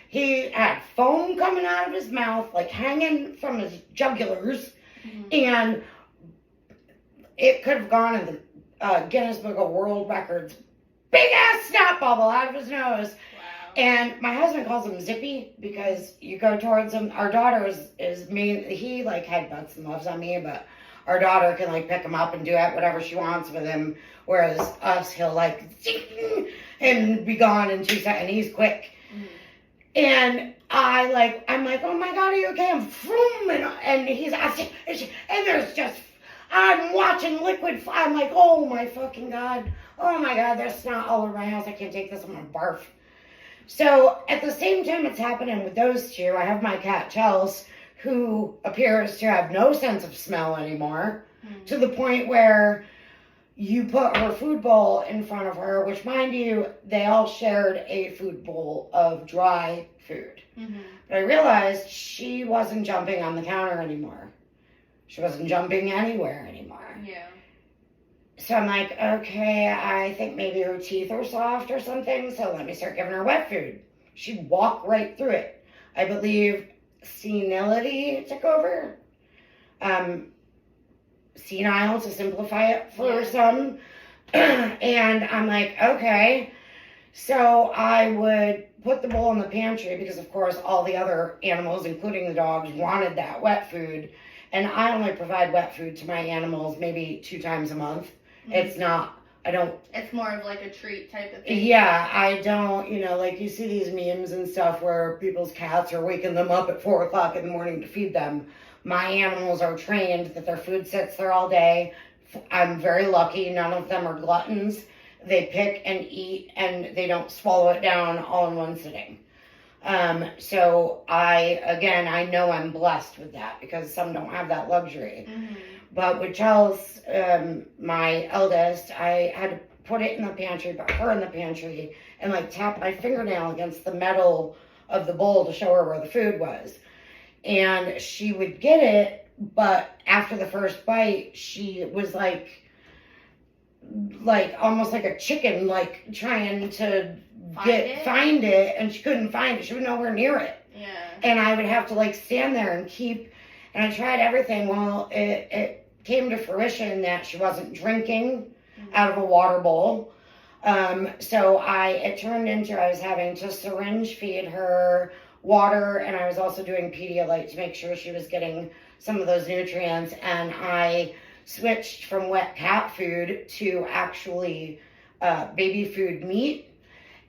He had foam coming out of his mouth, hanging from his jugulars. And it could have gone in the Guinness Book of World Records. Big ass snot bubble out of his nose. Wow. And my husband calls him Zippy because you go towards him. Our daughter is mean. He headbutts and loves on me, but our daughter can pick him up and do whatever she wants with him. Whereas us, he'll and be gone in 2 seconds. And he's quick. And I'm like, oh my God, are you okay? I'm vroom, and he's asking, and there's just, I'm watching liquid fly. I'm like, oh my fucking God. Oh my God, there's snot all over my house. I can't take this. I'm gonna barf. So at the same time it's happening with those 2, I have my cat Chelsea, who appears to have no sense of smell anymore, to the point where you put her food bowl in front of her, which, mind you, they all shared a food bowl of dry food. But I realized she wasn't jumping on the counter anymore. She wasn't jumping anywhere anymore. Yeah. So I'm like, okay, I think maybe her teeth are soft or something, so let me start giving her wet food. She'd walk right through it. I believe senility took over. Senile, to simplify it for some. And I'm like, okay. So I would put the bowl in the pantry because, of course, all the other animals, including the dogs, wanted that wet food. And I only provide wet food to my animals maybe 2 times a month. It's not, I don't. It's more of like a treat type of thing. Yeah, I don't, like you see these memes and stuff where people's cats are waking them up at 4 o'clock in the morning to feed them. My animals are trained that their food sits there all day. I'm very lucky. None of them are gluttons. They pick and eat and they don't swallow it down all in one sitting. So I know I'm blessed with that because some don't have that luxury. Mm-hmm. But with Charles, my eldest, I had to put it in the pantry, put her in the pantry, and tap my fingernail against the metal of the bowl to show her where the food was. And she would get it, but after the first bite, she was like almost like a chicken, trying to find it, and she couldn't find it. She was nowhere near it. Yeah. And I would have to stand there and and I tried everything. Well, it came to fruition that she wasn't drinking out of a water bowl. So it turned into I was having to syringe feed her water, and I was also doing Pedialyte to make sure she was getting some of those nutrients. And I switched from wet cat food to actually baby food meat.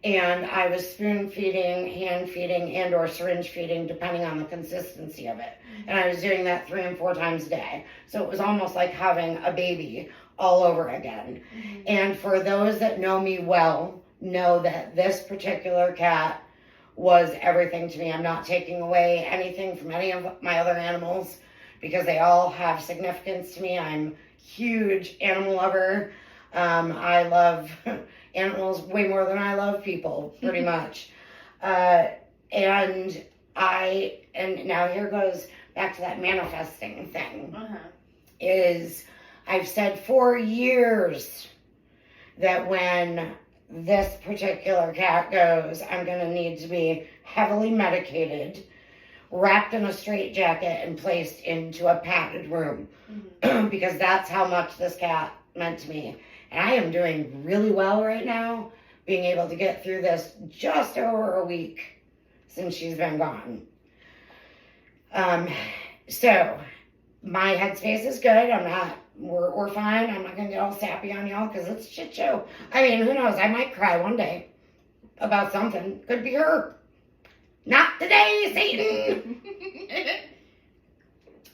And I was spoon feeding, hand feeding, and or syringe feeding, depending on the consistency of it. Mm-hmm. And I was doing that 3 and 4 times a day. So it was almost like having a baby all over again. Mm-hmm. And for those that know me well, know that this particular cat was everything to me. I'm not taking away anything from any of my other animals because they all have significance to me. I'm a huge animal lover. I love animals way more than I love people, pretty much. And now here goes back to that manifesting thing. Is I've said for years that when this particular cat goes, I'm going to need to be heavily medicated, wrapped in a straitjacket, and placed into a padded room. Mm-hmm. Because that's how much this cat meant to me. And I am doing really well right now, being able to get through this just over a week since she's been gone. So my headspace is good. We're fine. I'm not going to get all sappy on y'all because it's a shit show. I mean, who knows? I might cry one day about something. Could be her. Not today, Satan.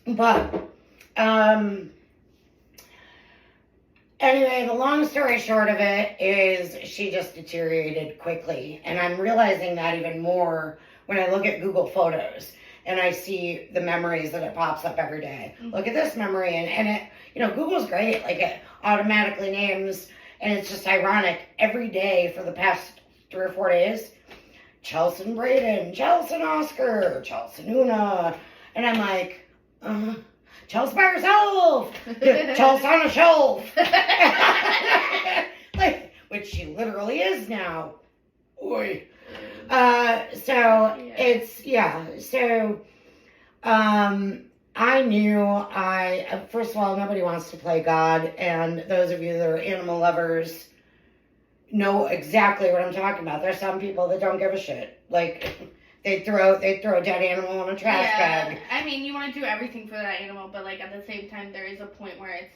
But, anyway, the long story short of it is she just deteriorated quickly. And I'm realizing that even more when I look at Google Photos and I see the memories that it pops up every day. Mm-hmm. Look at this memory. And it, Google's great. It automatically names, and it's just ironic. Every day for the past 3 or 4 days, Chelsea and Braden, Chelsea and Oscar, Chelsea and Una. And I'm like, Chelsea by herself, Chelsea on a shelf. Which she literally is now. Oy. I knew first of all, nobody wants to play God, and those of you that are animal lovers know exactly what I'm talking about. There's some people that don't give a shit. They throw a dead animal in a trash bag. I mean, you want to do everything for that animal, but at the same time, there is a point where it's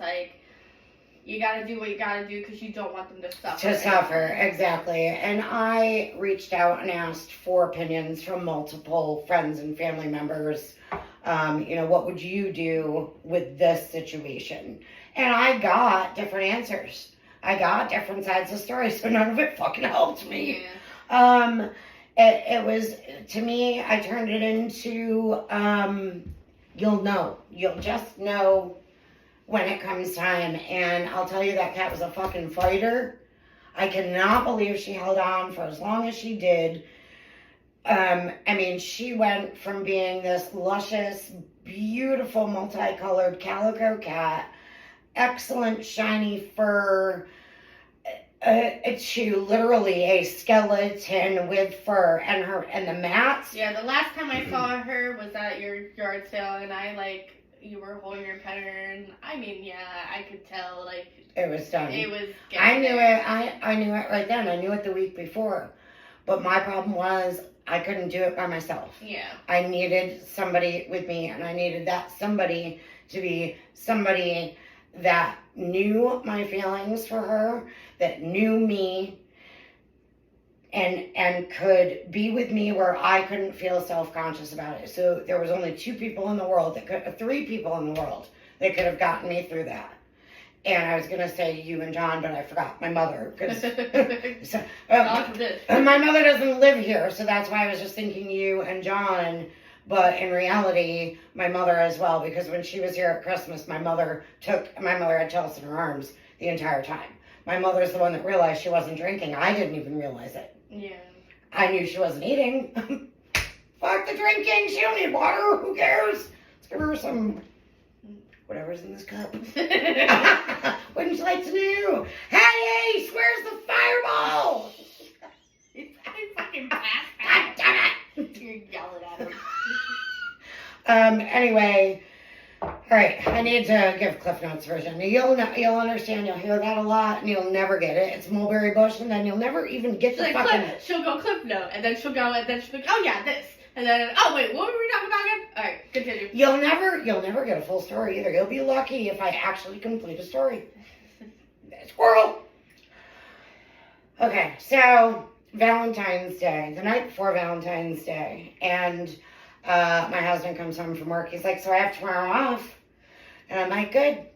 you got to do what you got to do because you don't want them to suffer. Exactly. And I reached out and asked for opinions from multiple friends and family members. What would you do with this situation? And I got different answers. I got different sides of the story, so none of it fucking helped me. Yeah. It was, to me, I turned it into, you'll just know when it comes time. And I'll tell you, that cat was a fucking fighter. I cannot believe she held on for as long as she did. She went from being this luscious, beautiful, multicolored calico cat excellent shiny fur to literally a skeleton with fur, and the mats. Yeah, the last time I saw her was at your yard sale, and you were holding her pet her, and I mean, yeah, I could tell, like, it was done. It was. I knew it. I knew it right then. I knew it the week before, but my problem was I couldn't do it by myself. Yeah. I needed somebody with me, and I needed that somebody to be somebody that knew my feelings for her, that knew me, and could be with me where I couldn't feel self-conscious about it. So there was only 3 people in the world that could have gotten me through that. And I was going to say you and John, but I forgot my mother. So, my mother doesn't live here, so that's why I was just thinking you and John. But in reality, my mother as well, because when she was here at Christmas, my mother had Chelsea in her arms the entire time. My mother's the one that realized she wasn't drinking. I didn't even realize it. Yeah. I knew she wasn't eating. Fuck the drinking. She don't need water. Who cares? Let's give her some whatever's in this cup. Wouldn't you like to know? Hey, Ace, where's the fireball? I fucking passed God out. damn it. You're yelling at him. Anyway, all right, I need to give Cliff Notes version. You'll understand, you'll hear that a lot, and you'll never get it. It's mulberry bush, and then you'll never even get the fucking... She'll go Cliff Note, and then she'll go, oh yeah, this. And then, oh wait, what were we talking about again? All right, continue. You'll never get a full story either. You'll be lucky if I actually complete a story. Squirrel! Okay, so Valentine's Day, the night before Valentine's Day, and my husband comes home from work. He's like, so I have tomorrow off. And I'm like, good.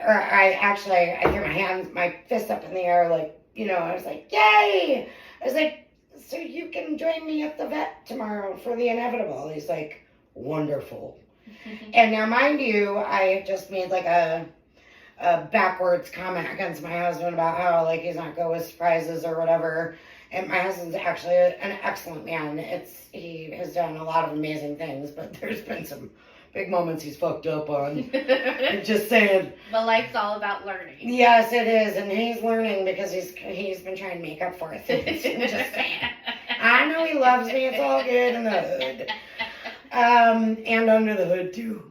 Or I threw my fist up in the air, like, I was like, yay! I was like, so you can join me at the vet tomorrow for the inevitable. He's like, wonderful. And now, mind you, I just made like a backwards comment against my husband about how like he's not good with surprises or whatever. And my husband's actually an excellent man. He has done a lot of amazing things, but there's been some big moments he's fucked up on. I'm just saying. But life's all about learning. Yes, it is, and he's learning because he's been trying to make up for it. I'm just saying. I know he loves me. It's all good in the hood, and under the hood too.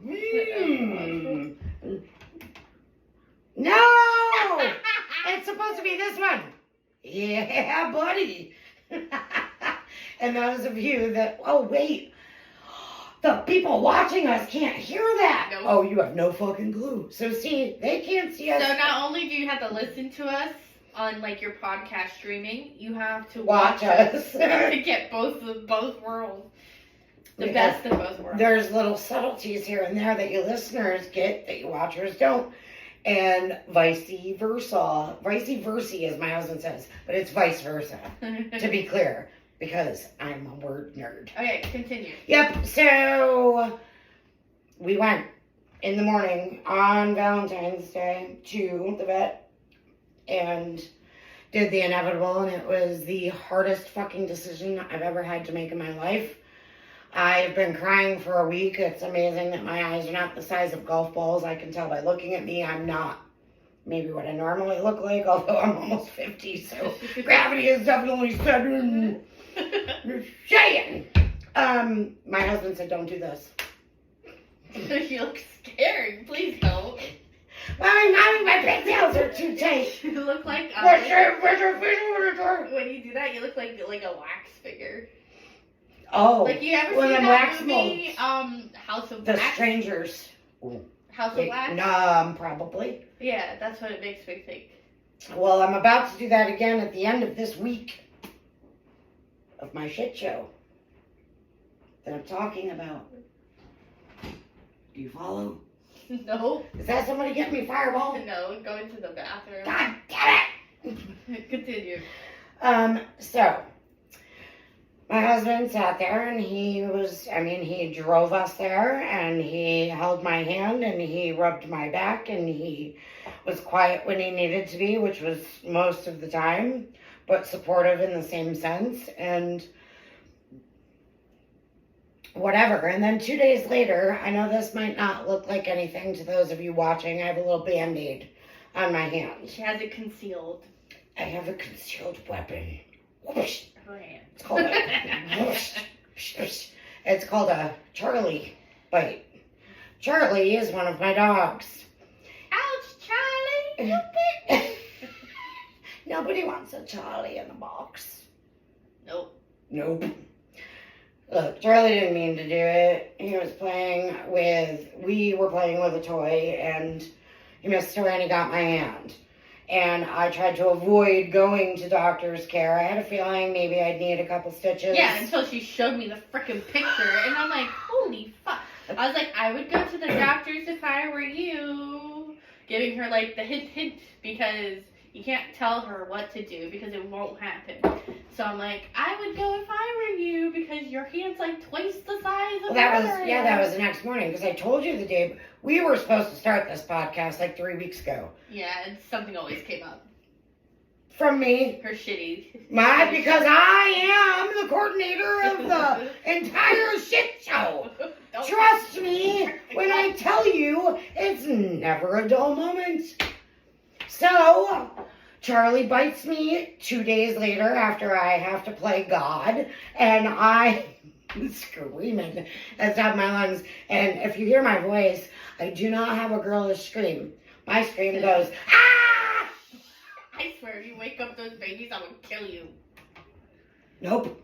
No, it's supposed to be this one. Yeah, buddy. And those of you that, oh wait, the people watching us can't hear that. Nope. Oh, you have no fucking clue. So see, they can't see us. So not only do you have to listen to us on like your podcast streaming, you have to watch us to get both worlds. The best of both worlds. There's little subtleties here and there that you listeners get that you watchers don't. And vice versa. Vice versa, as my husband says. But it's vice versa, to be clear. Because I'm a word nerd. Okay, continue. Yep, so we went in the morning on Valentine's Day to the vet and did the inevitable, and it was the hardest fucking decision I've ever had to make in my life. I've been crying for a week. It's amazing that my eyes are not the size of golf balls. I can tell by looking at me I'm not maybe what I normally look like, although I'm almost 50, so gravity is definitely setting. Saying. My husband said, don't do this. You look scared. Please don't. My pigtails are too tight. You look like when you do that, you look like a wax figure. Oh, like you ever well, seen that movie, molds. House of The Wax? Strangers. House of Wax? Probably. Yeah, that's what it makes me think. Well, I'm about to do that again at the end of this week of my shit show that I'm talking about. Do you follow? No. Is that somebody getting me fireball? No, go into the bathroom. God damn it! Continue. So, my husband sat there and he drove us there and he held my hand and he rubbed my back and he was quiet when he needed to be, which was most of the time, but supportive in the same sense and whatever. And then 2 days later, I know this might not look like anything to those of you watching, I have a little Band-Aid on my hand. She has it concealed. I have a concealed weapon. Whoosh. Her hand. It's called a whoosh. It's called a Charlie bite. Charlie is one of my dogs. Ouch, Charlie! You bit. Nobody wants a Charlie in the box. Nope. Nope. Look, Charlie didn't mean to do it. We were playing with a toy, and he missed a toy and he got my hand. And I tried to avoid going to doctor's care. I had a feeling maybe I'd need a couple stitches. Yeah, until she showed me the freaking picture, and I'm like, holy fuck. I was like, I would go to the doctor's if I were you. Giving her, like, the hint, because you can't tell her what to do, because it won't happen. So I'm like, I would go if I were you, because your hand's like twice the size of that hers. was the next morning, because I told you the day, we were supposed to start this podcast like 3 weeks ago. Yeah, and something always came up. From me. Her shitty. Because I am the coordinator of the entire shit show. Trust me when I tell you, it's never a dull moment. So, Charlie bites me 2 days later after I have to play God, and I'm screaming at the top of my lungs. And if you hear my voice, I do not have a girlish scream. My scream goes, ah! I swear, if you wake up those babies, I would kill you. Nope.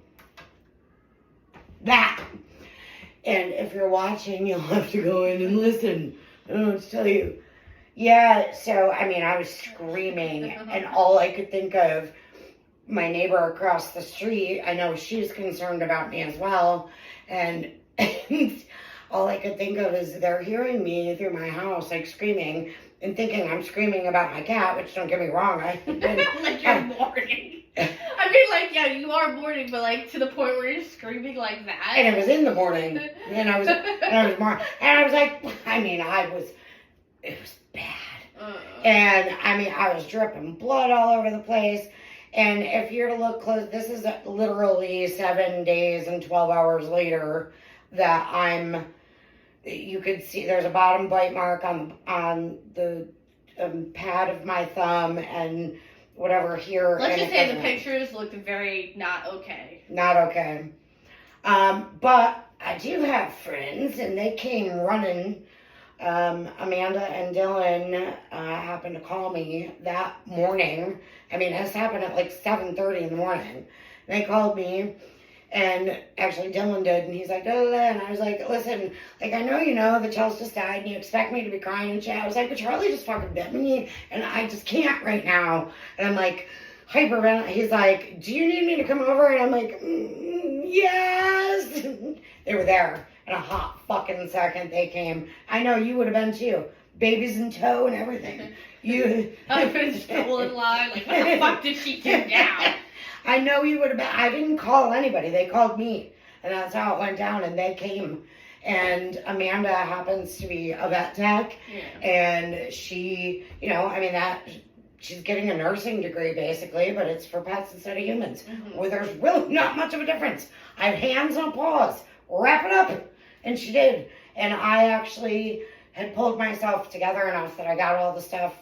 That. And if you're watching, you'll have to go in and listen. I don't know what to tell you. Yeah, so, I was screaming, and all I could think of, my neighbor across the street, I know she's concerned about me as well, and all I could think of is they're hearing me through my house, like, screaming, and thinking I'm screaming about my cat, which, don't get me wrong, like you're mourning. I mean, like, yeah, you are mourning, but, like, to the point where you're screaming like that. And it was in the morning, and I was like, it was bad. And, I was dripping blood all over the place. And if you're to look close, this is literally 7 days and 12 hours later that you could see there's a bottom bite mark on the pad of my thumb and whatever here. Let's just say the pictures looked very not okay. Not okay. But I do have friends, and they came running. Amanda and Dylan happened to call me that morning. This happened at like 7:30 in the morning. They called me, and actually Dylan did, and he's like, and I was like, listen, like, I know you know that Chelsea just died, and you expect me to be crying and shit. I was like, but Charlie just fucking bit me, and I just can't right now. And I'm like, hyperventilating. He's like, do you need me to come over? And I'm like, yes. They were there. In a hot fucking second, they came. I know you would have been too. Babies in tow and everything. I was still in line. Like, what the fuck did she do now? I know you would have been. I didn't call anybody. They called me. And that's how it went down. And they came. And Amanda happens to be a vet tech. Yeah. And she, she's getting a nursing degree basically, but it's for pets instead of humans. Mm-hmm. Where there's really not much of a difference. I have hands on paws. Wrap it up. And she did. And I actually had pulled myself together enough that I got all the stuff,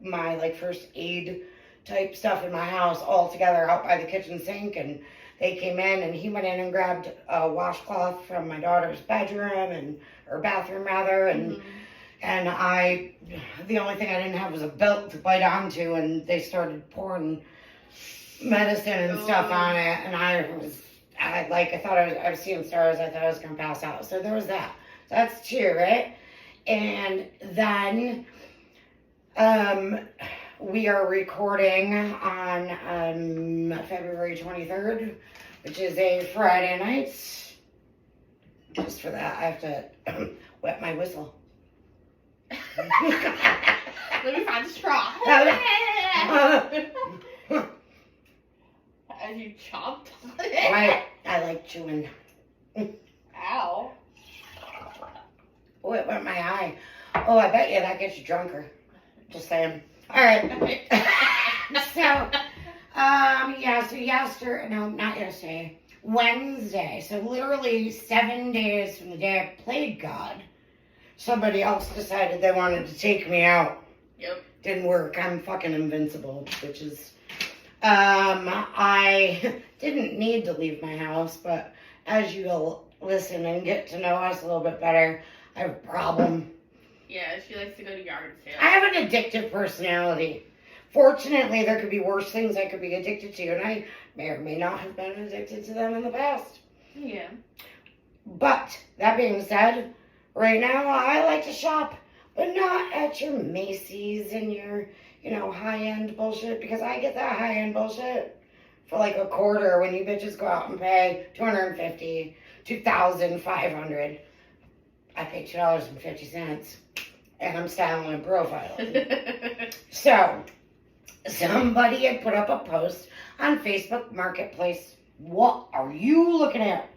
my like first aid type stuff in my house all together out by the kitchen sink. And they came in, and he went in and grabbed a washcloth from my daughter's bedroom or bathroom rather. And the only thing I didn't have was a belt to bite onto, and they started pouring medicine and stuff on it. And I thought I was seeing stars. I thought I was going to pass out. So there was that. So that's 2, right? And then we are recording on February 23rd, which is a Friday night. Just for that, I have to wet my whistle. Let me find the straw. As you chomped on it. I like chewing. Ow. Oh, it went my eye. Oh, I bet you that gets you drunker. Just saying. All right. Wednesday. So literally 7 days from the day I played God, somebody else decided they wanted to take me out. Yep. Didn't work. I'm fucking invincible, bitches. I didn't need to leave my house, but as you'll listen and get to know us a little bit better, I have a problem. Yeah, she likes to go to yard sales. I have an addictive personality. Fortunately, there could be worse things I could be addicted to, and I may or may not have been addicted to them in the past. Yeah. But, that being said, right now I like to shop, but not at your Macy's and your, high-end bullshit, because I get that high-end bullshit for like a quarter when you bitches go out and pay $250, $2,500. I pay $2.50, and I'm styling and profiling. So, somebody had put up a post on Facebook Marketplace. What are you looking at?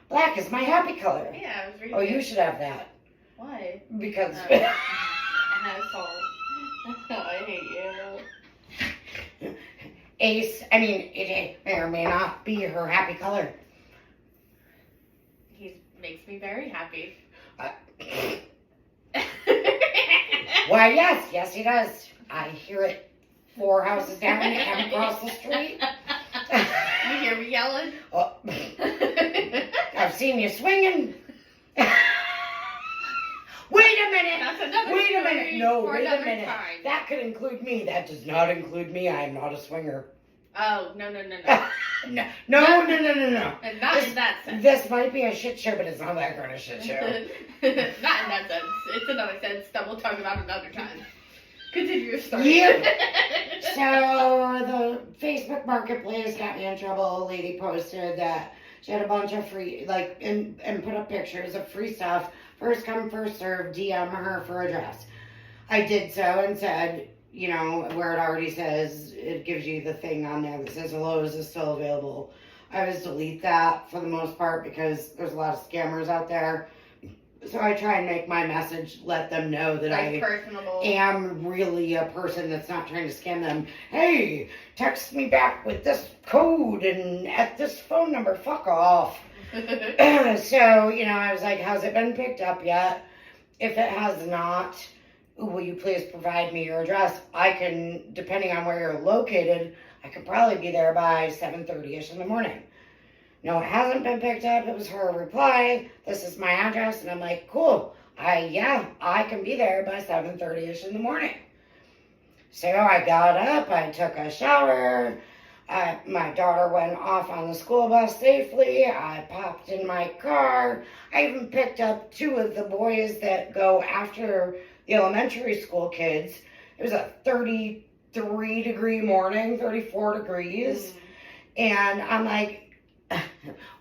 Black is my happy color. Yeah, I was reading. Oh, you should have that. Why? Because... Asshole. I hate you. Ace, it may or may not be her happy color. He makes me very happy. Why, yes, he does. I hear it 4 houses down and across the street. You hear me yelling? Oh, I've seen you swinging. Wait a minute. That's another Wait a story minute. No, for wait a another minute. time. That could include me. That does not include me. I am not a swinger. Oh, no. No. And Not in that sense. This might be a shit show, but it's not that kind of shit show. Not in that sense. It's another sense that we'll talk about another time. Continue your story. Yeah. So the Facebook Marketplace got me in trouble. A lady posted that she had a bunch of free, and put up pictures of free stuff. First come, first serve, DM her for address. I did so and said, where it already says, it gives you the thing on there that says, hello, is this still available? I always delete that for the most part because there's a lot of scammers out there. So I try and make my message, let them know that I personable. am really a person that's not trying to scam them. Hey, text me back with this code and at this phone number, fuck off. So, I was like, has it been picked up yet? If it has not, will you please provide me your address? I can, depending on where you're located, I could probably be there by 7:30ish in the morning. No, it hasn't been picked up. It was her reply. This is my address. And I'm like, cool. I can be there by 7:30ish in the morning. So I got up. I took a shower. My daughter went off on the school bus safely. I popped in my car. I even picked up 2 of the boys that go after the elementary school kids. It was a 33-degree morning, 34 degrees. And I'm like,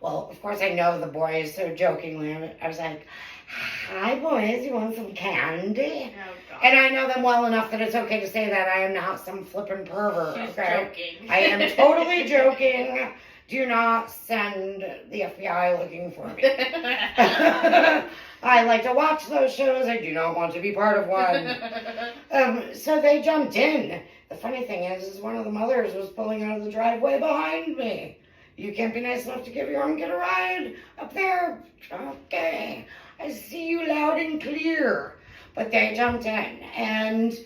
well, of course I know the boys, so jokingly, I was like, hi boys, you want some candy? Oh, God. And I know them well enough that it's okay to say that I am not some flippin' pervert, She's okay? joking. I am totally joking. Do not send the FBI looking for me. I like to watch those shows. I do not want to be part of one. So they jumped in. The funny thing is one of the mothers was pulling out of the driveway behind me. You can't be nice enough to give your own kid a ride up there? Okay. I see you loud and clear. But they jumped in. And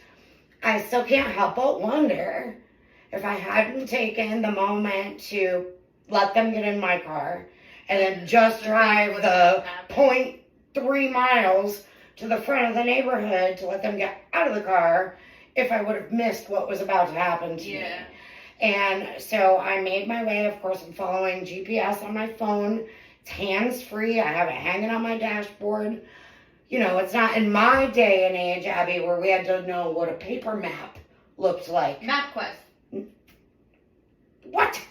I still can't help but wonder if I hadn't taken the moment to let them get in my car and then just drive the 0.3 miles to the front of the neighborhood to let them get out of the car, if I would have missed what was about to happen to me. And so I made my way. Of course, I'm following GPS on my phone. It's hands-free. I have it hanging on my dashboard. It's not in my day and age, Abby, where we had to know what a paper map looked like. MapQuest. What?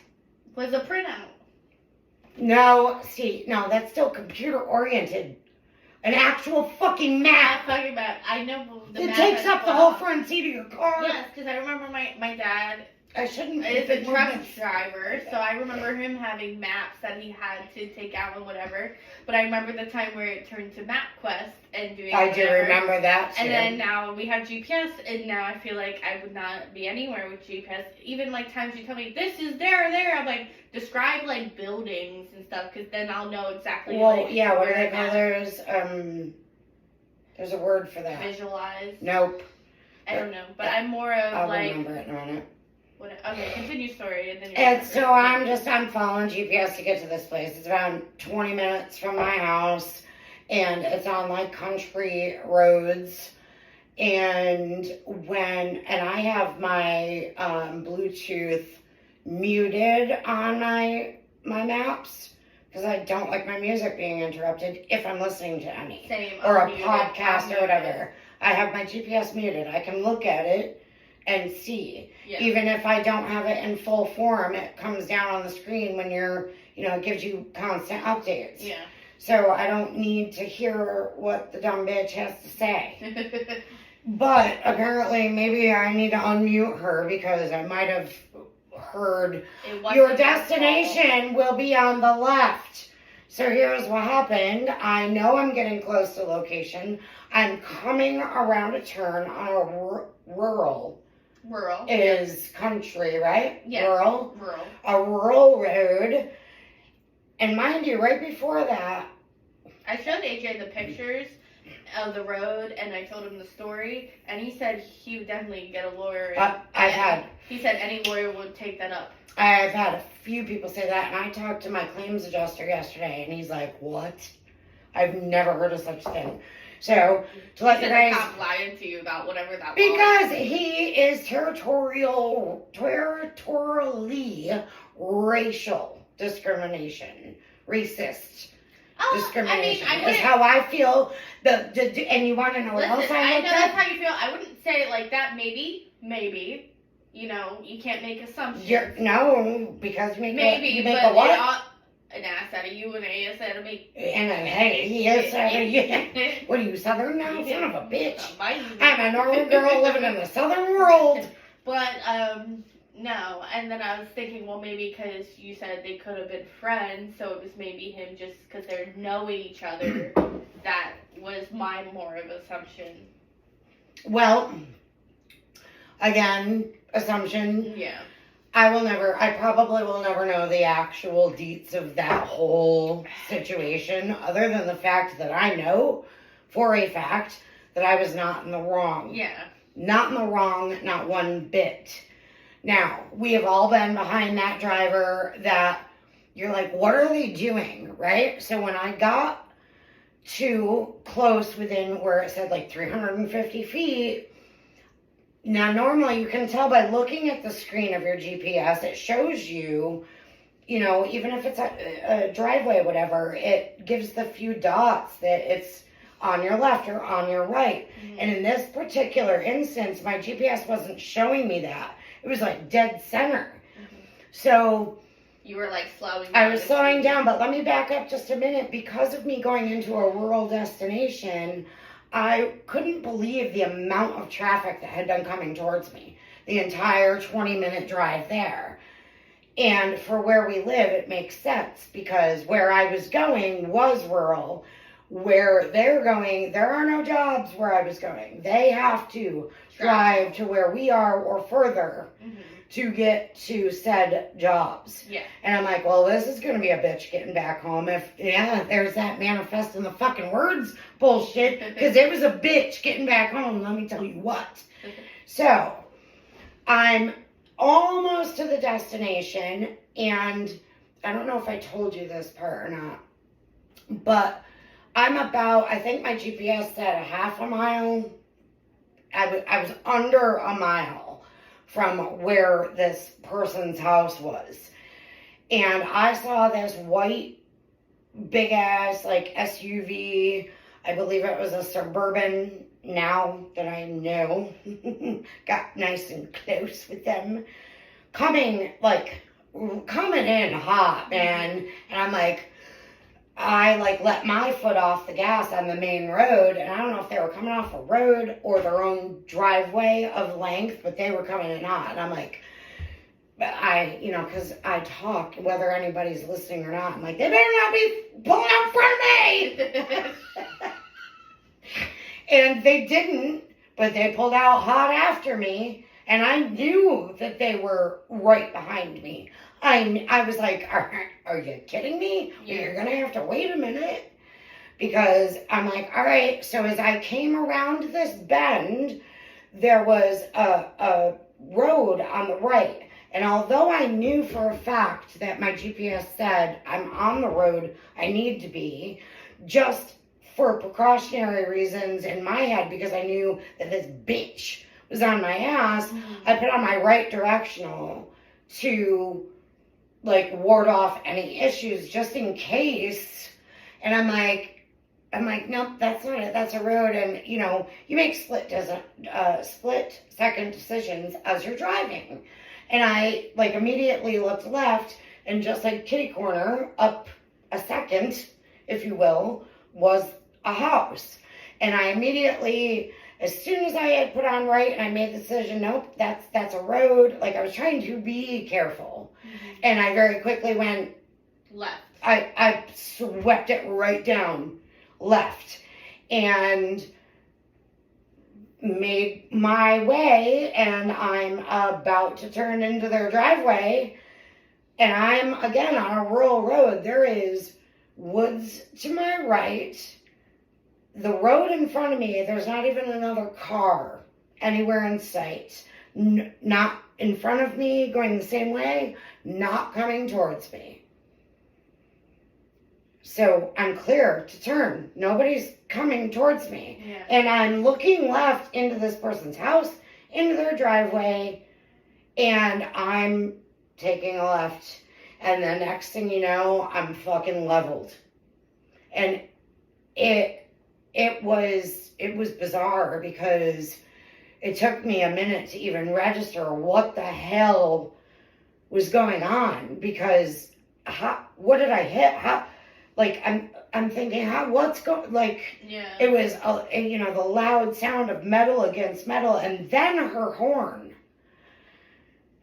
Was a printout. No, that's still computer-oriented. An actual fucking map. I'm talking about, I know the It map takes as up the well. whole front seat of your car. Yes, because I remember my dad I shouldn't is a be truck moving. driver, so I remember him having maps that he had to take out and whatever. But I remember the time where it turned to MapQuest and doing I do whatever. remember that too. And then now we have GPS, and now I feel like I would not be anywhere with GPS. Even like times you tell me this is there, I'm like, describe like buildings and stuff, because then I'll know exactly. Well, like, yeah, what do where they call I'm at. there's a word for that. Visualize. Nope. I don't know, but I'm more of I'll like. remember it in a minute. Okay, continue story and then. And so I'm following GPS to get to this place. It's around 20 minutes from my house, and it's on like country roads. And I have my Bluetooth muted on my maps because I don't like my music being interrupted if I'm listening to any. Same. Or a podcast or whatever. I have my GPS muted. I can look at it and see. Yeah. Even if I don't have it in full form, it comes down on the screen when it gives you constant updates. Yeah. So I don't need to hear what the dumb bitch has to say. But apparently maybe I need to unmute her because I might have heard your destination will be on the left. So here's what happened. I know I'm getting close to location. I'm coming around a turn on a rural. It is country, right? Yeah. Rural. A rural road. And mind you, right before that, I showed AJ the pictures of the road, and I told him the story, and he said he would definitely get a lawyer. He said any lawyer would take that up. I've had a few people say that, and I talked to my claims adjuster yesterday, and he's like, "What? I've never heard of such a thing." So, to let you guys... Cop lying to you about whatever that was. Because he is territorially racial discrimination. Racist. discrimination is how I feel. And you want to know what else I know that's how you feel. I wouldn't say it like that. Maybe. You can't make assumptions. No, because you make but a what? An ass out of you and an ass out of me. And he is out of you. What are you, Southern now? Son of a bitch. I'm a normal girl living in the Southern world. But, no. And then I was thinking, well, maybe because you said they could have been friends, so it was maybe him just because they're knowing each other. That was my more of assumption. Well, again, assumption. Yeah. I probably will never know the actual deets of that whole situation, other than the fact that I know for a fact that I was not in the wrong. Yeah. Not in the wrong, not one bit. Now, we have all been behind that driver that you're like, what are they doing, right? So when I got too close within where it said like 350 feet, now normally you can tell by looking at the screen of your GPS, it shows you, even if it's a driveway or whatever, it gives the few dots that it's on your left or on your right. Mm-hmm. And in this particular instance, my GPS wasn't showing me that. It was like dead center. Mm-hmm. So you were like slowing down. I was slowing down, but let me back up just a minute. Because of me going into a rural destination, I couldn't believe the amount of traffic that had been coming towards me. The entire 20-minute drive there. And for where we live, it makes sense because where I was going was rural. Where they're going, there are no jobs where I was going. They have to drive to where we are or further to get to said jobs. Yeah. And I'm like, well, this is going to be a bitch getting back home. There's that manifest in the fucking words bullshit. Because it was a bitch getting back home, let me tell you what. So, I'm almost to the destination. And I don't know if I told you this part or not. But I think my GPS said a half a mile. I was under a mile from where this person's house was. And I saw this white, big ass, like SUV. I believe it was a Suburban now that I know. Got nice and close with them. Coming in hot, man. And I'm like, I let my foot off the gas on the main road, and I don't know if they were coming off a road or their own driveway of length, but they were coming in hot. And I'm like, because I talk, whether anybody's listening or not, I'm like, they better not be pulling out in front of me. And they didn't, but they pulled out hot after me, and I knew that they were right behind me. I was like, are you kidding me? Yeah. You're going to have to wait a minute. Because I'm like, all right. So as I came around this bend, there was a road on the right. And although I knew for a fact that my GPS said I'm on the road I need to be, just for precautionary reasons in my head, because I knew that this bitch was on my ass, I put on my right directional to like ward off any issues just in case. And I'm like, nope, that's not it. That's a road. And you know, you make split second decisions as you're driving. And I like immediately looked left, and just like kitty corner up a second, if you will, was a house. And I immediately, as soon as I had put on right and I made the decision, nope, that's a road. Like I was trying to be careful. And I very quickly went left. I swept it right down left and made my way, and I'm about to turn into their driveway, and I'm again on a rural road. There is woods to my right, the road in front of me, there's not even another car anywhere in sight, not in front of me going the same way, not coming towards me. So I'm clear to turn. Nobody's coming towards me. Yeah. And I'm looking left into this person's house, into their driveway, and I'm taking a left. And the next thing you know, I'm fucking leveled. And it was bizarre because it took me a minute to even register what the hell was going on, because what did I hit? Like, I'm thinking, what's going, like, yeah. It was, you know, the loud sound of metal against metal, and then her horn.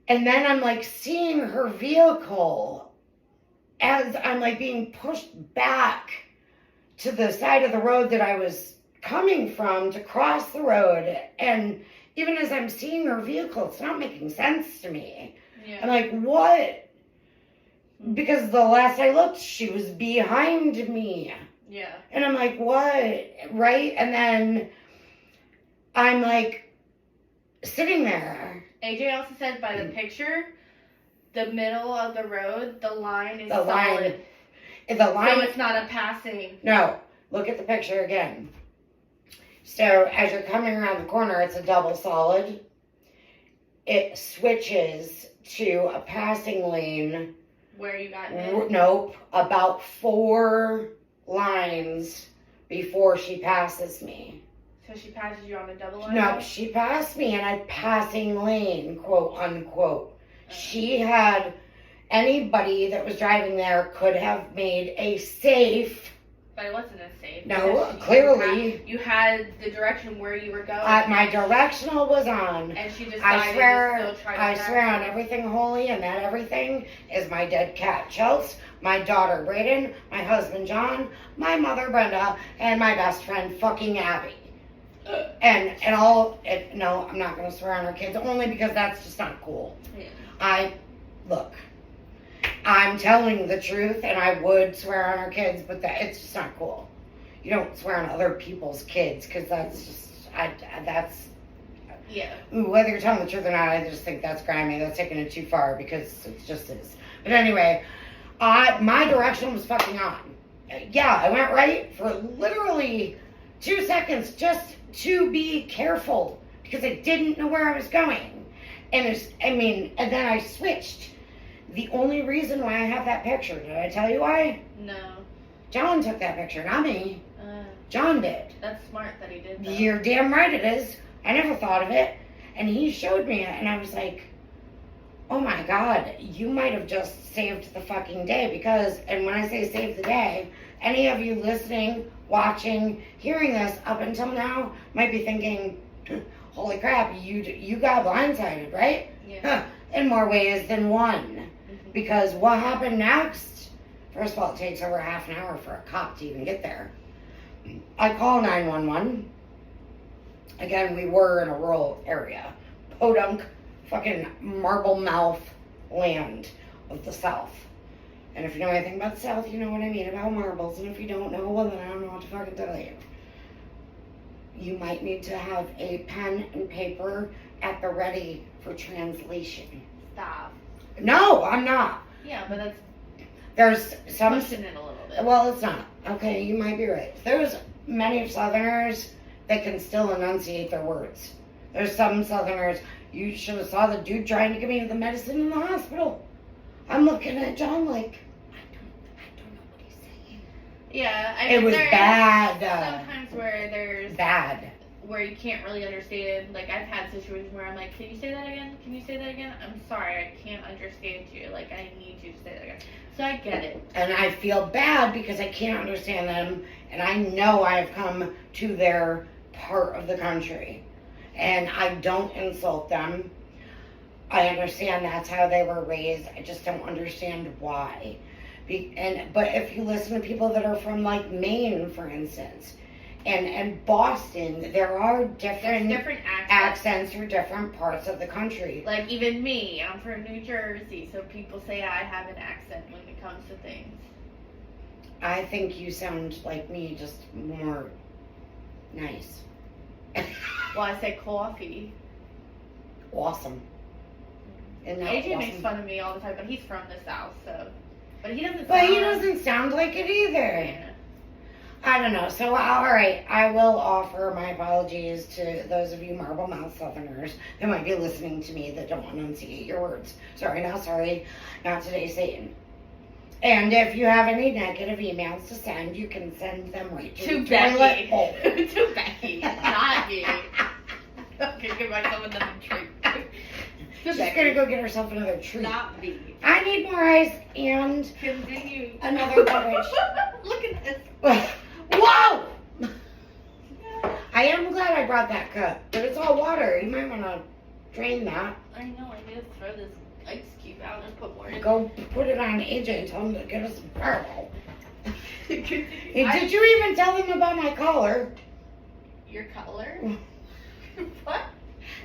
And then I'm, like, seeing her vehicle as I'm, like, being pushed back to the side of the road that I was coming from to cross the road. And even as I'm seeing her vehicle, it's not making sense to me. Yeah. I'm like, what? Because the last I looked, she was behind me. Yeah. And I'm like, what? Right? And then I'm like sitting there. AJ also said by the picture, the middle of the road, the line is The line. solid. The line. So it's not a passing. No. Look at the picture again. So as you're coming around the corner, it's a double solid. It switches to a passing lane. Where you got hit? Nope. About 4 lines before she passes me. So she passes you on a double line? No, she passed me in a passing lane, quote unquote. She had, anybody that was driving there could have made a safe. But it wasn't as safe. No, clearly. You had the direction where you were going. My directional was on. And she decided I swear, to still try to I pass swear on you. everything holy, and that everything is my dead cat Chelsea, my daughter Brayden, my husband John, my mother Brenda, and my best friend fucking Abby. And all, no, I'm not going to swear on our kids, only because that's just not cool. Yeah. Look, I'm telling the truth, and I would swear on our kids, but it's just not cool. You don't swear on other people's kids, because that's just, that's, yeah. whether you're telling the truth or not, I just think that's grimy. That's taking it too far, because it just is. But anyway, my direction was fucking on. Yeah, I went right for literally 2 seconds just to be careful, because I didn't know where I was going. And and then I switched. The only reason why I have that picture, did I tell you why? No. John took that picture, not me. John did. That's smart that he did that. You're damn right it is. I never thought of it. And he showed me it, and I was like, oh my God, you might have just saved the fucking day. Because, and when I say save the day, any of you listening, watching, hearing this up until now might be thinking, holy crap, you got blindsided, right? Yeah. In more ways than one. Because what happened next? First of all, it takes over half an hour for a cop to even get there. I call 911. Again, we were in a rural area. Podunk, fucking Marble Mouth land of the South. And if you know anything about the South, you know what I mean about marbles. And if you don't know, well, then I don't know what to fucking tell you. you might need to have a pen and paper at the ready for translation. Stop. No, I'm not. Yeah, but that's There's some. pushing it a little bit. Well, it's not. Okay, you might be right. There's many Southerners that can still enunciate their words. There's some Southerners. You should have saw the dude trying to give me the medicine in the hospital. I'm looking at John like, I don't know what he's saying. Yeah, I It mean, was there's bad. sometimes where there's Bad. where you can't really understand. Like, I've had situations where I'm like, can you say that again? Can you say that again? I'm sorry, I can't understand you. Like, I need you to say that again. So I get it. And I feel bad because I can't understand them, and I know I've come to their part of the country. And I don't insult them. I understand that's how they were raised. I just don't understand why. But if you listen to people that are from like Maine, for instance, and Boston, there are different accents for different parts of the country. Like, even me, I'm from New Jersey, so people say I have an accent when it comes to things. I think you sound like me, just more nice. Well, I say coffee. Awesome. Isn't that AJ awesome? makes fun of me all the time, but he's from the South, so. But he doesn't. But he doesn't sound like it either. Yeah. I don't know. So, all right, I will offer my apologies to those of you marble mouth Southerners that might be listening to me that don't enunciate your words. Sorry, not sorry. Not today, Satan. And if you have any negative emails to send, you can send them right to the toilet Becky. bowl. To Becky, not me. Okay, give myself another treat. She's gonna go get herself another treat. Not me. I need more ice and Continue. another beverage. Look at this. Whoa! I am glad I brought that cup, but it's all water. You might want to drain that. I know, I need to throw this ice cube out and put more in. Go put it on AJ and tell him to get us some Fireball. Continue. Did you even tell him about my collar? Your color? What?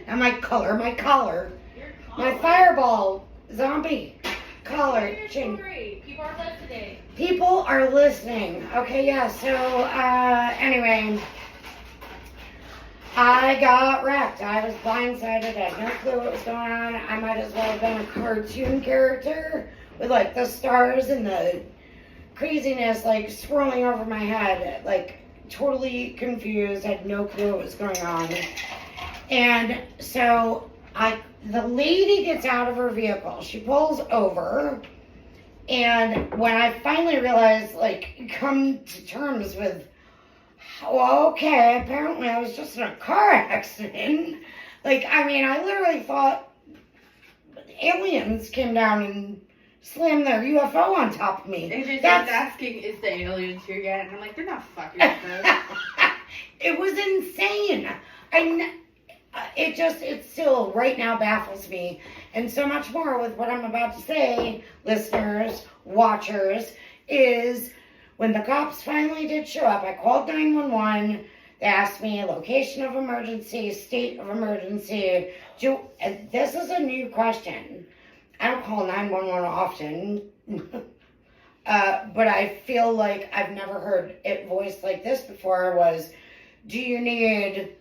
Not my collar, my collar. Your My color? Fireball zombie collar Your chain. story. People are listening. People are listening. Okay, yeah, so, anyway, I got wrecked. I was blindsided. I had no clue what was going on. I might as well have been a cartoon character with, like, the stars and the craziness, like, swirling over my head. Like, totally confused. Had no clue what was going on. And so, the lady gets out of her vehicle. She pulls over. And when I finally realized, like, come to terms with, well, okay, apparently I was just in a car accident. Like, I mean, I literally thought aliens came down and slammed their UFO on top of me. AJ's asking, is the aliens here yet? And I'm like, they're not fucking with us. It was insane. It still right now baffles me. And so much more with what I'm about to say, listeners, watchers, is when the cops finally did show up, I called 911. They asked me location of emergency, state of emergency. This is a new question. I don't call 911 often. But I feel like I've never heard it voiced like this before. Was, do you need,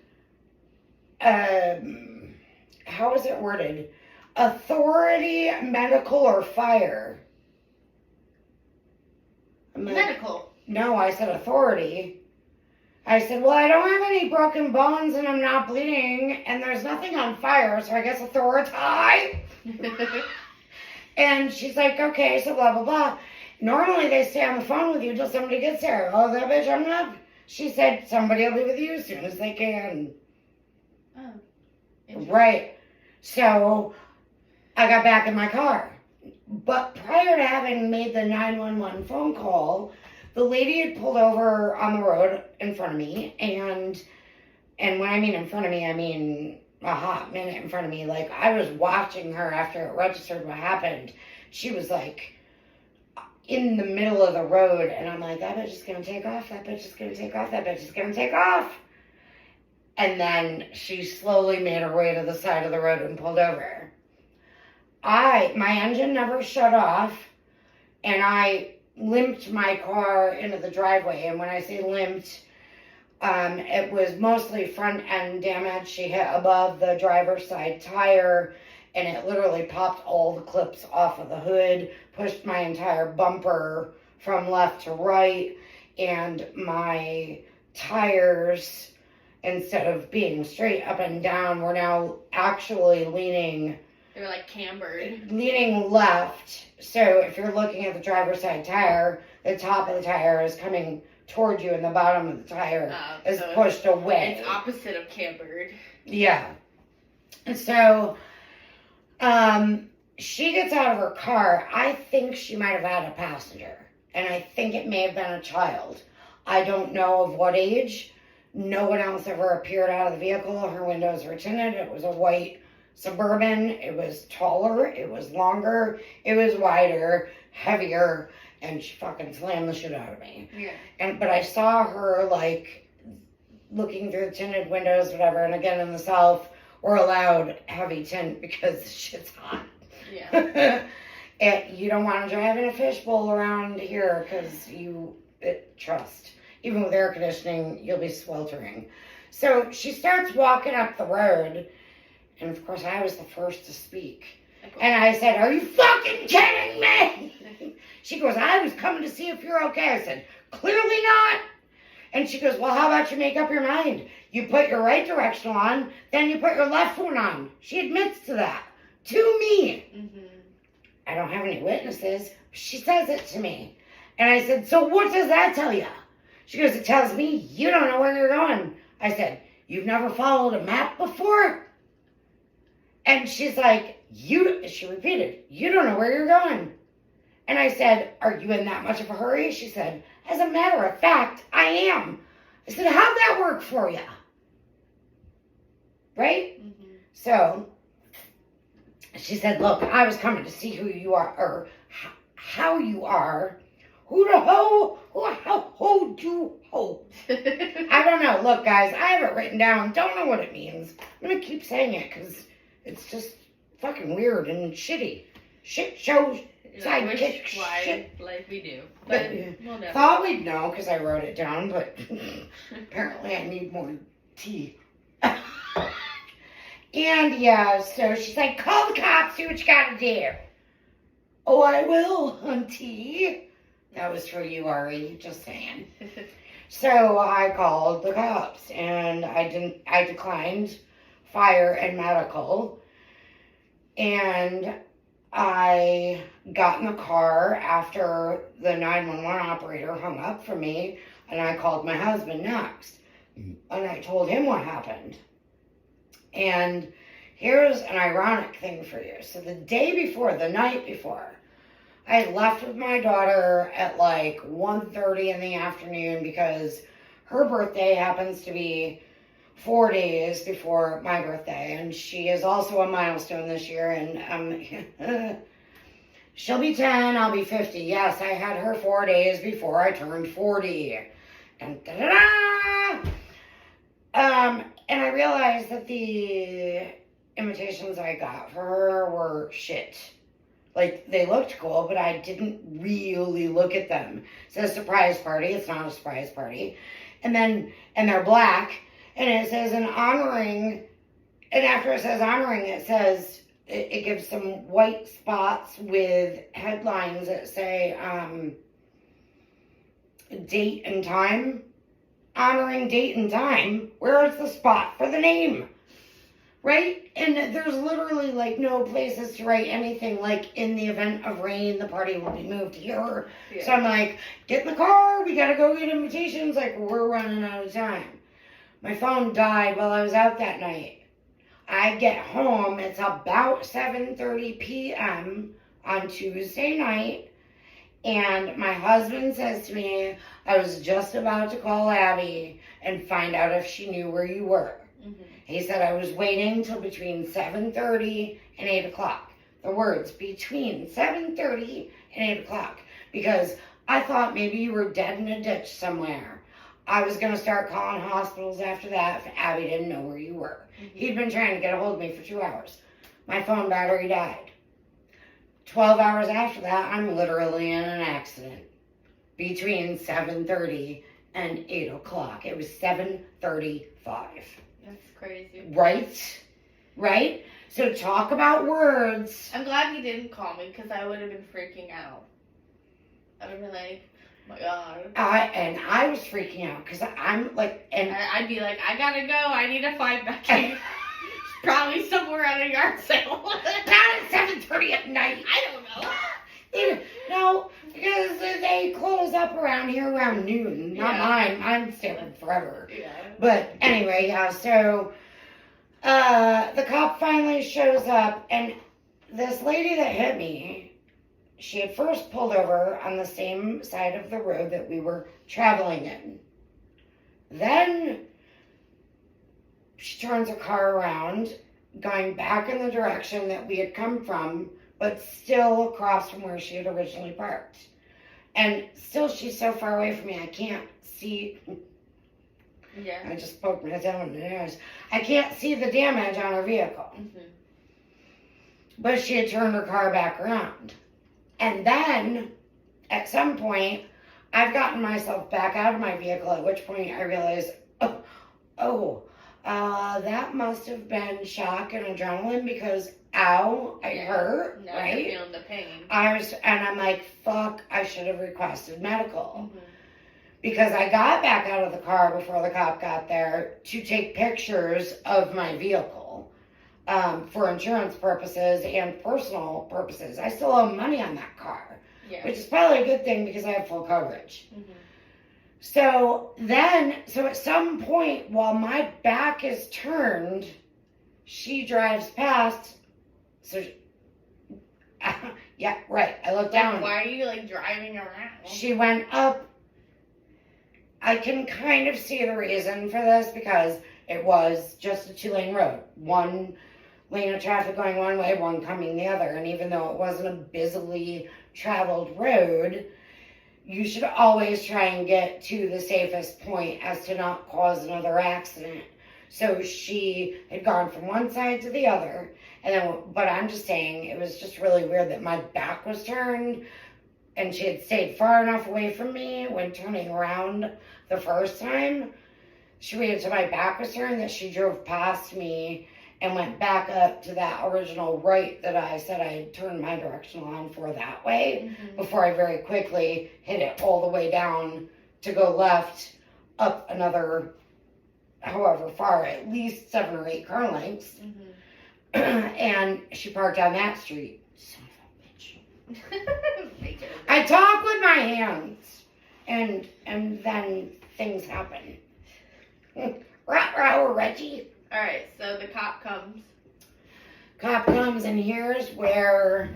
how is it worded? Authority, medical, or fire? Medical. No, I said authority. I said, well, I don't have any broken bones and I'm not bleeding and there's nothing on fire, so I guess authority. And she's like, okay, so blah, blah, blah. Normally they stay on the phone with you until somebody gets there. Oh, that bitch, I'm not. She said somebody will be with you as soon as they can. Oh. Right. So I got back in my car. But prior to having made the 911 phone call, the lady had pulled over on the road in front of me. And when I mean in front of me, I mean a hot minute in front of me. Like, I was watching her after it registered what happened. She was like in the middle of the road. And I'm like, that bitch is going to take off. That bitch is going to take off. That bitch is going to take off. And then she slowly made her way to the side of the road and pulled over. My engine never shut off, and I limped my car into the driveway. And when I say limped, It was mostly front end damage. She hit above the driver's side tire, and it literally popped all the clips off of the hood, pushed my entire bumper from left to right, and my tires, instead of being straight up and down, were now actually leaning. They were like cambered. Leaning left. So if you're looking at the driver's side tire, the top of the tire is coming toward you, and the bottom of the tire is so pushed away. It's opposite of cambered. Yeah. And so, she gets out of her car. I think she might have had a passenger, and I think it may have been a child. I don't know of what age. No one else ever appeared out of the vehicle. Her windows were tinted. It was a white Suburban. It was taller. It was longer. It was wider, heavier, and she fucking slammed the shit out of me. Yeah. But I saw her like looking through the tinted windows, whatever. And again, in the South, we're allowed heavy tint because the shit's hot. Yeah. And you don't want to drive in a fishbowl around here because trust. Even with air conditioning, you'll be sweltering. So she starts walking up the road, and of course I was the first to speak. And I said, "Are you fucking kidding me?" She goes, "I was coming to see if you're okay." I said, "Clearly not." And she goes, "Well, how about you make up your mind? You put your right directional on, then you put your left one on." She admits to that. To me. Mm-hmm. I don't have any witnesses. She says it to me. And I said, "So what does that tell you?" She goes, "It tells me you don't know where you're going." I said, "You've never followed a map before?" And she's like, she repeated, "You don't know where you're going." And I said, "Are you in that much of a hurry?" She said, "As a matter of fact, I am." I said, "How'd that work for you?" Right? Mm-hmm. So she said, "Look, I was coming to see who you are, or how you are. Who the ho? Who do ho?" I don't know. Look, guys, I have it written down. Don't know what it means. I'm going to keep saying it because it's just fucking weird and shitty. Shit shows, SideKick shit. Like we do. But we'll never. Thought we'd know because I wrote it down, but apparently I need more tea. And yeah, so she's like, "Call the cops, see what you gotta do." "Oh, I will, auntie." That was for you, Ari, just saying. So I called the cops, and I declined fire and medical, and I got in the car after the 911 operator hung up for me, and I called my husband next, and I told him what happened. And here's an ironic thing for you. So the night before, I had left with my daughter at like 1:30 in the afternoon because her birthday happens to be 4 days before my birthday, and she is also a milestone this year, and she'll be 10, I'll be 50. Yes, I had her 4 days before I turned 40. And and I realized that the invitations I got for her were shit. Like, they looked cool, but I didn't really look at them. It says surprise party. It's not a surprise party. And they're black. And it says an honoring. And after it says honoring, it says, it gives some white spots with headlines that say, date and time. Honoring date and time. Where is the spot for the name? Right? And there's literally like no places to write anything like, in the event of rain, the party will be moved here. Yeah. So I'm like, get in the car, we gotta go get invitations, like we're running out of time. My phone died while I was out that night. I get home, it's about 7:30 p.m. on Tuesday night, and my husband says to me, "I was just about to call Abby and find out if she knew where you were." Mm-hmm. He said, "I was waiting till between 7:30 and 8 o'clock. The words, between 7:30 and 8 o'clock. Because I thought maybe you were dead in a ditch somewhere. I was going to start calling hospitals after that if Abby didn't know where you were." Mm-hmm. He'd been trying to get a hold of me for 2 hours. My phone battery died. 12 hours after that, I'm literally in an accident. Between 7:30 and 8 o'clock. It was 7:35. That's crazy. Right? So talk about words. I'm glad he didn't call me because I would have been freaking out. I would have been like, oh my God. I was freaking out because I'm like, and I'd be like, I gotta go. I need to fly back here. Probably somewhere at a yard sale. not at 7:30 at night. I don't know. No, because they close up around here around noon. Not mine. I'm staying forever. Yeah. But anyway, yeah, so the cop finally shows up, and this lady that hit me, she had first pulled over on the same side of the road that we were traveling in. Then she turns her car around, going back in the direction that we had come from, but still across from where she had originally parked. And still, she's so far away from me, I can't see. Yeah. I just poked my head in the nose. I can't see the damage on her vehicle. Mm-hmm. But she had turned her car back around. And then, at some point, I've gotten myself back out of my vehicle, at which point I realized, that must have been shock and adrenaline because, ow, I hurt, now right? you're feeling the pain. And I'm like, fuck, I should have requested medical. Mm-hmm. Because I got back out of the car before the cop got there to take pictures of my vehicle for insurance purposes and personal purposes. I still owe money on that car, which is probably a good thing because I have full coverage. Mm-hmm. So at some point while my back is turned, she drives past. So, yeah, right. I look down. Why are you like driving around? She went up. I can kind of see the reason for this because it was just a 2-lane road. One lane of traffic going one way, one coming the other. And even though it wasn't a busily traveled road, you should always try and get to the safest point as to not cause another accident. So she had gone from one side to the other. But I'm just saying, it was just really weird that my back was turned. And she had stayed far enough away from me when turning around the first time. She waited till my back was turned that she drove past me and went back up to that original right that I said I had turned my directional on for that way before I very quickly hit it all the way down to go left up another, however far, at least 7 or 8 car lengths. And she parked on that street. Son of a bitch. I talk with my hands, and then things happen. Rah, Reggie. All right, so the cop comes. Cop comes, and here's where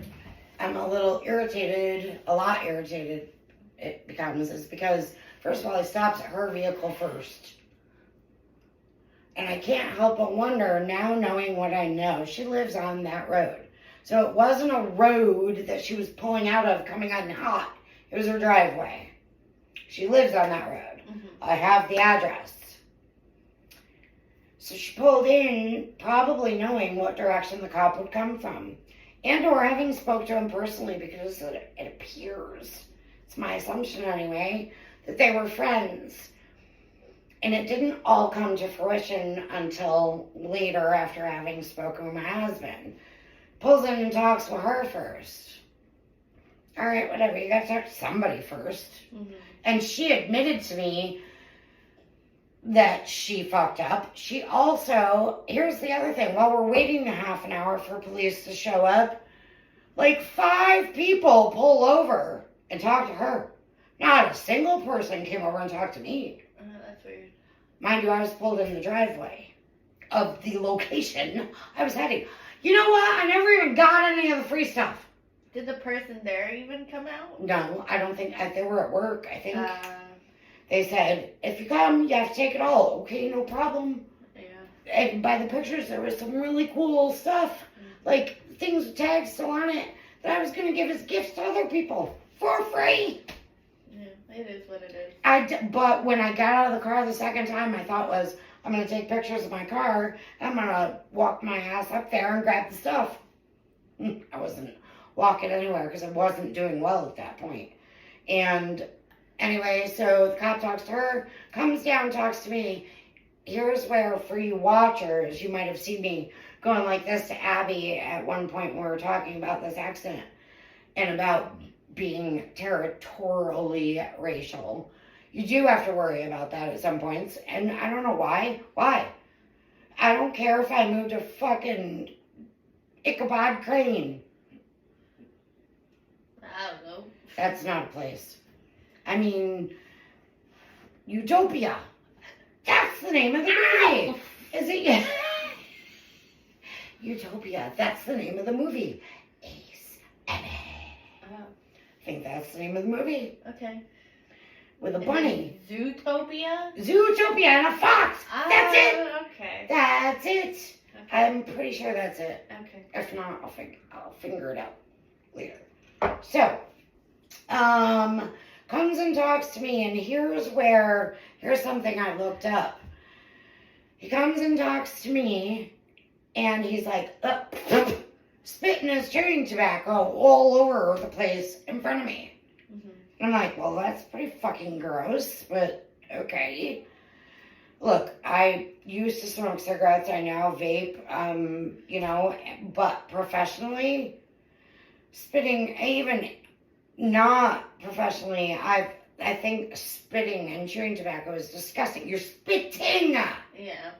I'm a lot irritated. It becomes is because first of all, he stops at her vehicle first, and I can't help but wonder now, knowing what I know, she lives on that road. So it wasn't a road that she was pulling out of coming on hot. It was her driveway. She lives on that road. I have the address. So she pulled in, probably knowing what direction the cop would come from. And or having spoke to him personally because it appears, it's my assumption anyway, that they were friends. And it didn't all come to fruition until later after having spoken with my husband. Pulls in and talks with her first. All right, whatever. You got to talk to somebody first. And she admitted to me that she fucked up. She also, here's the other thing. While we're waiting a half an hour for police to show up, like 5 people pull over and talk to her. Not a single person came over and talked to me. That's weird. Mind you, I was pulled in the driveway of the location I was heading. You know what? I never even got any of the free stuff. Did the person there even come out? No, I don't think. They were at work, I think. They said, if you come, you have to take it all. Okay, no problem. Yeah. And by the pictures, there was some really cool stuff. Like things with tags still on it that I was going to give as gifts to other people for free. Yeah, it is what it is. But when I got out of the car the second time, my thought was, I'm going to take pictures of my car. I'm going to walk my ass up there and grab the stuff. I wasn't walking anywhere because I wasn't doing well at that point. And Anyway, so the cop talks to her, comes down, talks to me. Here's where, for you watchers, you might have seen me going like this to Abby at one point when we were talking about this accident and about being territorially racial. You do have to worry about that at some points, and I don't know why. Why? I don't care if I moved a fucking Ichabod Crane. I don't know. That's not a place. I mean, Utopia. That's the name of the movie. Is it? Yeah. Utopia. That's the name of the movie. Ace and Oh, I think that's the name of the movie. okay. With a bunny. Zootopia? Zootopia and a fox. That's it. Okay. That's it. Okay. I'm pretty sure that's it. Okay. If not, I'll figure it out later. So, comes and talks to me, and here's something I looked up. He comes and talks to me, and he's like, spitting his chewing tobacco all over the place in front of me. Mm-hmm. I'm like, well, that's pretty fucking gross, but okay. Look, I used to smoke cigarettes. I now vape, but professionally, spitting, even not professionally, I think spitting and chewing tobacco is disgusting. You're spitting. Yeah.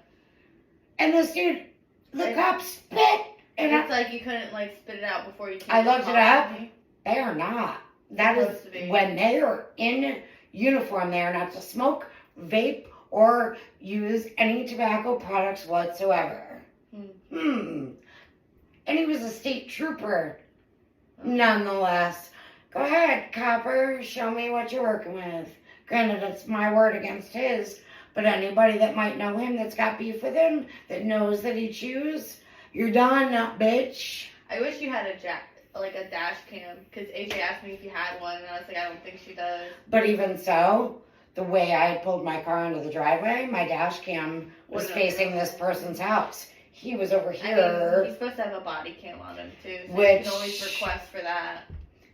And this dude, the cop spit. And it's like you couldn't spit it out before you came I to looked the it up. party. They are not. That Supposed to is be. when they are in uniform, they are not to smoke, vape, or use any tobacco products whatsoever. And he was a state trooper. Nonetheless, go ahead, copper, show me what you're working with. Granted, it's my word against his, but anybody that might know him that's got beef with him, that knows that he chews, you're done, bitch. I wish you had a dash cam, because AJ asked me if you had one, and I was like, I don't think she does. But even so, the way I pulled my car into the driveway, my dash cam was facing this person's house. He was over here. I mean, he's supposed to have a body cam on him, too, so you can always request for that.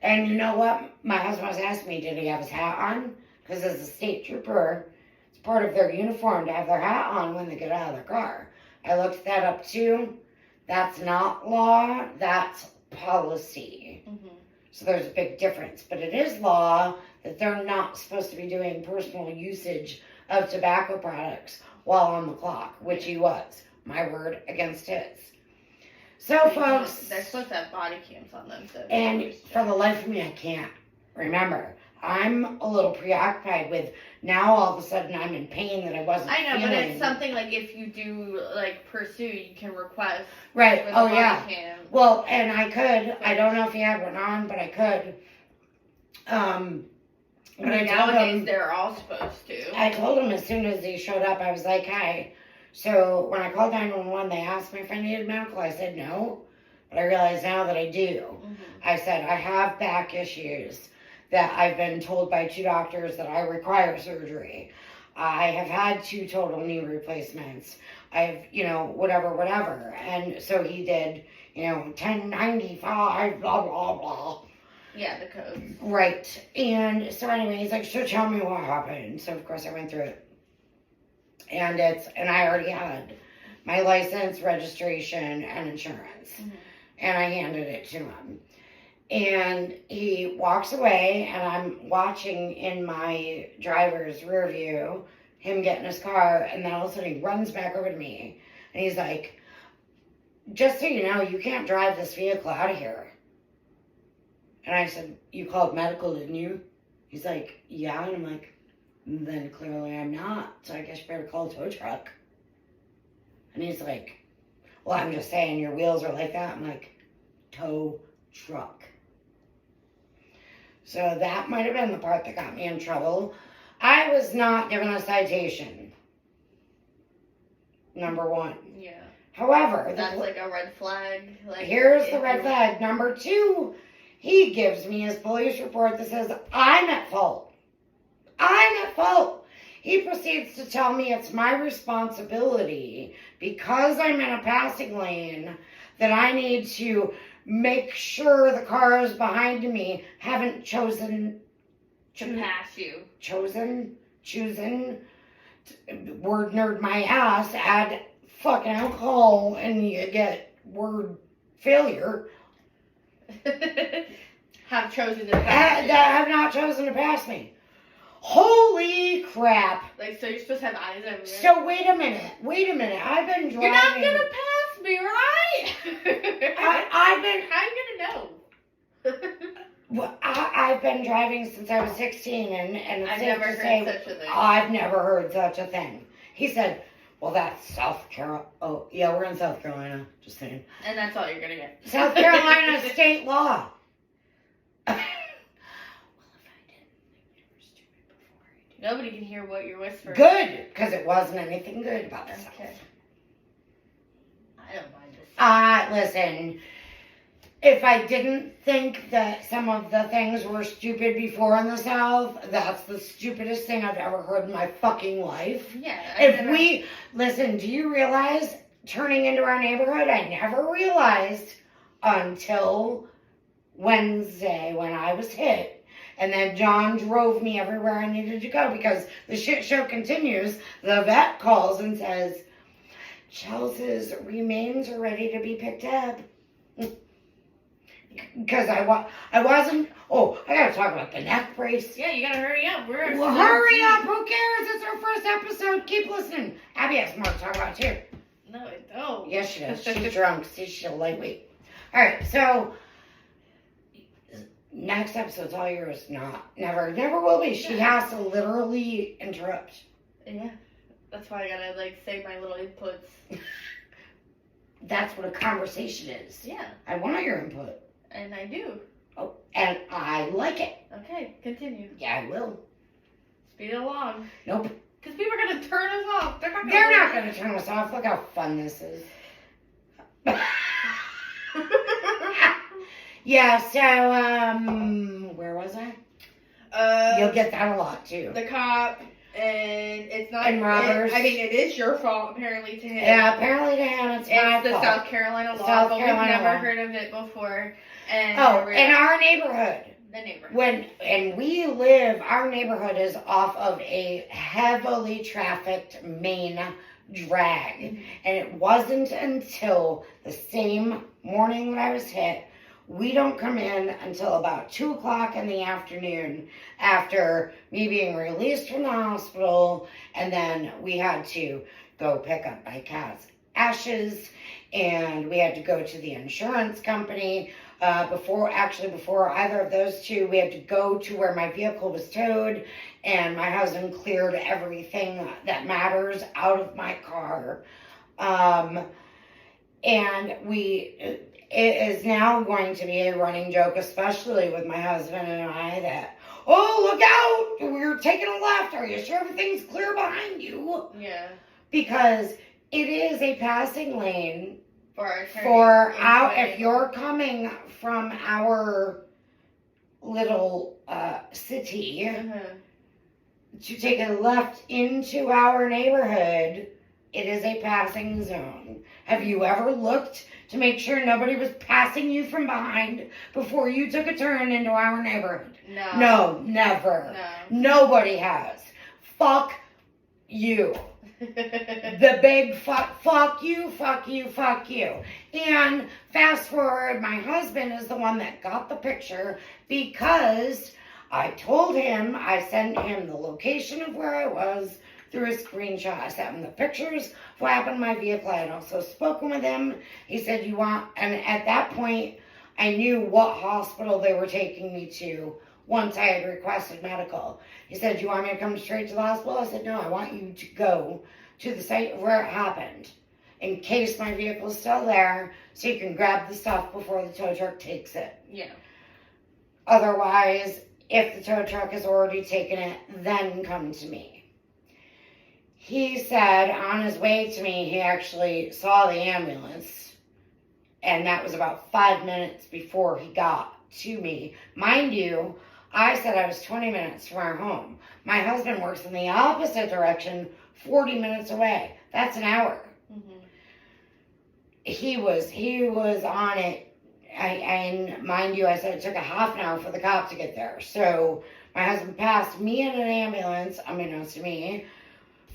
And you know what? My husband was asking me, did he have his hat on? Because as a state trooper, it's part of their uniform to have their hat on when they get out of their car. I looked that up, too. That's not law. That's policy. Mm-hmm. So there's a big difference. But it is law that they're not supposed to be doing personal usage of tobacco products while on the clock, which he was. My word against his. So, folks. They're supposed to have body cams on them. So and for the life of me, I can't remember. I'm a little preoccupied with now all of a sudden I'm in pain that I wasn't feeling. But it's something if you do pursue, you can request. Right. For the body cam. Well, and I could. I don't know if he had one on, but I could. But nowadays they're all supposed to. I told him as soon as he showed up, I was like, hi. So when I called 911, they asked me if I needed medical. I said no, but I realize now that I do. Mm-hmm. I said I have back issues that I've been told by 2 doctors that I require surgery. I have had 2 total knee replacements. I've, whatever. And so he did, 1095, blah, blah, blah. Yeah, the codes. Right. And so anyway, he's like, so tell me what happened. So of course I went through it. And I already had my license, registration, and insurance. Mm-hmm. And I handed it to him. And he walks away, and I'm watching in my driver's rear view him get in his car, and then all of a sudden he runs back over to me. And he's like, just so you know, you can't drive this vehicle out of here. And I said, you called medical, didn't you? He's like, yeah. And I'm like, then clearly I'm not. So I guess you better call a tow truck. And he's like, well, I'm just saying your wheels are like that. I'm like, tow truck. So that might have been the part that got me in trouble. I was not given a citation. Number 1. Yeah. However, that's a red flag. Here's the red flag. Number 2, he gives me his police report that says I'm at fault. I'm at fault. He proceeds to tell me it's my responsibility because I'm in a passing lane that I need to make sure the cars behind me haven't chosen To pass you. Choosing, word nerd my ass, add fucking alcohol, and you get word failure. Have chosen to pass you. That have not chosen to pass me. Holy crap. Like, so you're supposed to have eyes everywhere. So wait a minute. I've been driving. You're not gonna pass me, right? I've been. How are you gonna know? Well, I've been driving since I was 16, and it's I've safe never to heard say such a thing. I've never heard such a thing. He said, well, that's South Carolina. Oh, yeah, we're in South Carolina. Just saying. And that's all you're gonna get. South Carolina state law. Well, if I didn't think you were stupid before I did. Nobody can hear what you're whispering. Good, because it wasn't anything good about the South. Okay. I don't mind this. Listen. If I didn't think that some of the things were stupid before in the South, that's the stupidest thing I've ever heard in my fucking life. Yeah. Listen, do you realize turning into our neighborhood, I never realized until Wednesday when I was hit. And then John drove me everywhere I needed to go because the shit show continues. The vet calls and says, Chelsea's remains are ready to be picked up. Because I wasn't. Oh, I gotta talk about the neck brace. Yeah, you gotta hurry up. Well, hurry up. Who cares? It's our first episode. Keep listening. Abby has more to talk about too. No, I don't. Yes, she does. She's drunk. She's a lightweight. All right, so next episode's all yours. Never will be. She has to literally interrupt. Yeah, that's why I gotta say my little inputs. That's what a conversation is. Yeah. I want your input. And I do. Oh, and I like it. Okay, continue. Yeah, I will. Speed it along. Nope. Because people are going to turn us off. They're not going to turn us off. Look how fun this is. Yeah, so, where was I? You'll get that a lot, too. The cop, and it's not... And robbers. It is your fault, apparently, to him. Yeah, apparently to him, it's my the fault. South Carolina law, South but Carolina we've never law. heard of it before. And in our neighborhood. The neighborhood. Our neighborhood is off of a heavily trafficked main drag. Mm-hmm. And it wasn't until the same morning that I was hit, we don't come in until about 2 o'clock in the afternoon after me being released from the hospital. And then we had to go pick up my cat's ashes. And we had to go to the insurance company. Before either of those two, we had to go to where my vehicle was towed, and my husband cleared everything that matters out of my car. And it is now going to be a running joke, especially with my husband and I, that, oh, look out, we're taking a left. Are you sure everything's clear behind you? Yeah. Because it is a passing lane. If you're coming from our little city to take a left into our neighborhood, it is a passing zone. Have you ever looked to make sure nobody was passing you from behind before you took a turn into our neighborhood? No, never. No. Nobody has. Fuck you. The big fuck you. And fast forward, my husband is the one that got the picture because I told him, I sent him the location of where I was through a screenshot. I sent him the pictures of what happened to my vehicle. I had also spoken with him. He said, and at that point, I knew what hospital they were taking me to once I had requested medical. He said, you want me to come straight to the hospital? I said, no, I want you to go to the site where it happened in case my vehicle's still there so you can grab the stuff before the tow truck takes it. Yeah. Otherwise, if the tow truck has already taken it, then come to me. He said on his way to me, he actually saw the ambulance, and that was about 5 minutes before he got to me. Mind you, I said I was 20 minutes from our home. My husband works in the opposite direction, 40 minutes away. That's an hour. Mm-hmm. He was on it. And mind you, I said it took a half an hour for the cop to get there. So My husband passed me in an ambulance, unbeknownst to me,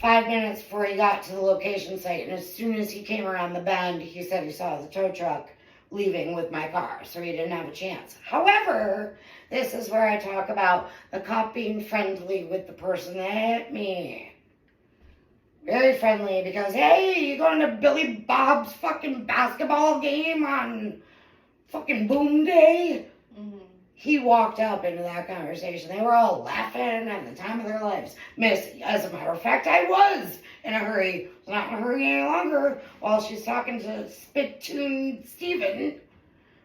5 minutes before he got to the location site. And as soon as he came around the bend, he said he saw the tow truck leaving with my car, so he didn't have a chance. However, this is where I talk about the cop being friendly with the person that hit me. Very friendly, because, hey, you going to Billy Bob's fucking basketball game on fucking boom day? Mm-hmm. He walked up into that conversation. They were all laughing at the time of their lives. Miss, as a matter of fact, I was in a hurry. I was not in a hurry any longer while she's talking to Spittoon Steven,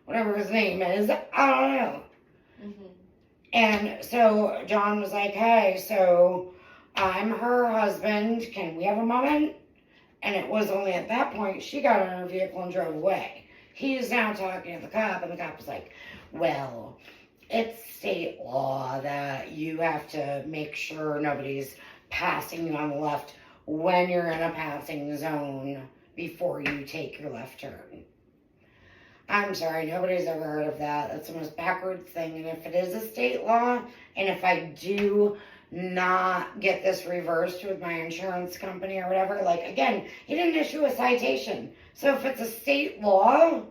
whatever his name is. I don't know. Mm-hmm. And so John was like, hey, so I'm her husband. Can we have a moment? And it was only at that point she got in her vehicle and drove away. He's now talking to the cop, and the cop was like, well, it's state law that you have to make sure nobody's passing you on the left when you're in a passing zone before you take your left turn. I'm sorry, nobody's ever heard of that. That's the most backwards thing. And if it is a state law, and if I do not get this reversed with my insurance company or whatever, like, again, he didn't issue a citation. So if it's a state law,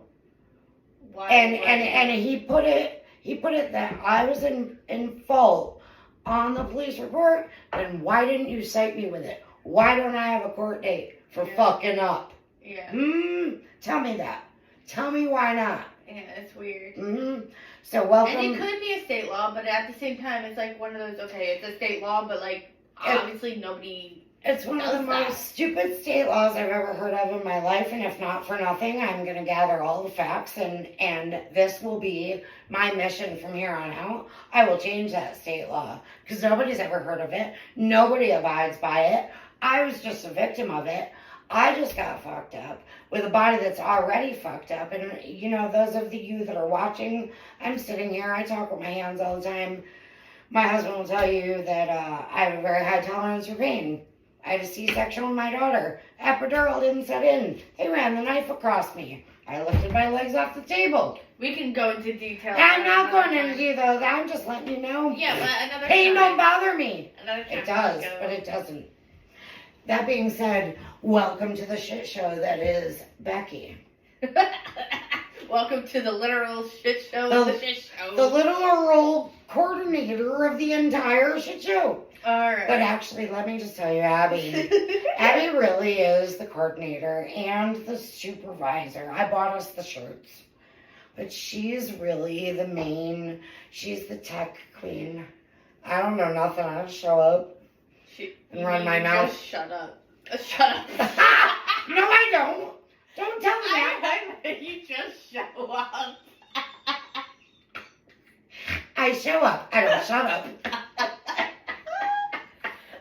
and he put it that I was in fault on the police report, then why didn't you cite me with it? Why don't I have a court date for fucking up? Yeah. Tell me that. Tell me why not. Yeah, it's weird. So welcome. And it could be a state law, but at the same time, it's like one of those, okay, it's a state law, but like, obviously nobody... It's one of the most stupid state laws I've ever heard of in my life, and if not for nothing, I'm going to gather all the facts, and this will be my mission from here on out. I will change that state law, because nobody's ever heard of it. Nobody abides by it. I was just a victim of it. I just got fucked up with a body that's already fucked up, and, you know, those of you that are watching, I'm sitting here, I talk with my hands all the time. My husband will tell you that I have a very high tolerance for pain. I had a C-section with my daughter. Epidural didn't set in. They ran the knife across me. I lifted my legs off the table. We can go into detail. I'm not going into those. I'm just letting you know. Yeah, but another pain time. don't bother me. Another time. It does, but it doesn't. That being said, welcome to the shit show that is Becci. Welcome to the literal shit show of the shit show. The literal coordinator of the entire shit show. Alright. But actually, let me just tell you, Abby really is the coordinator and the supervisor. I bought us the shirts. But she's really the main, she's the tech queen. I don't know nothing. I just show up and run my mouth. Just shut up. Shut up. No, I don't. Don't tell me that. You just show up. I show up. I don't shut up.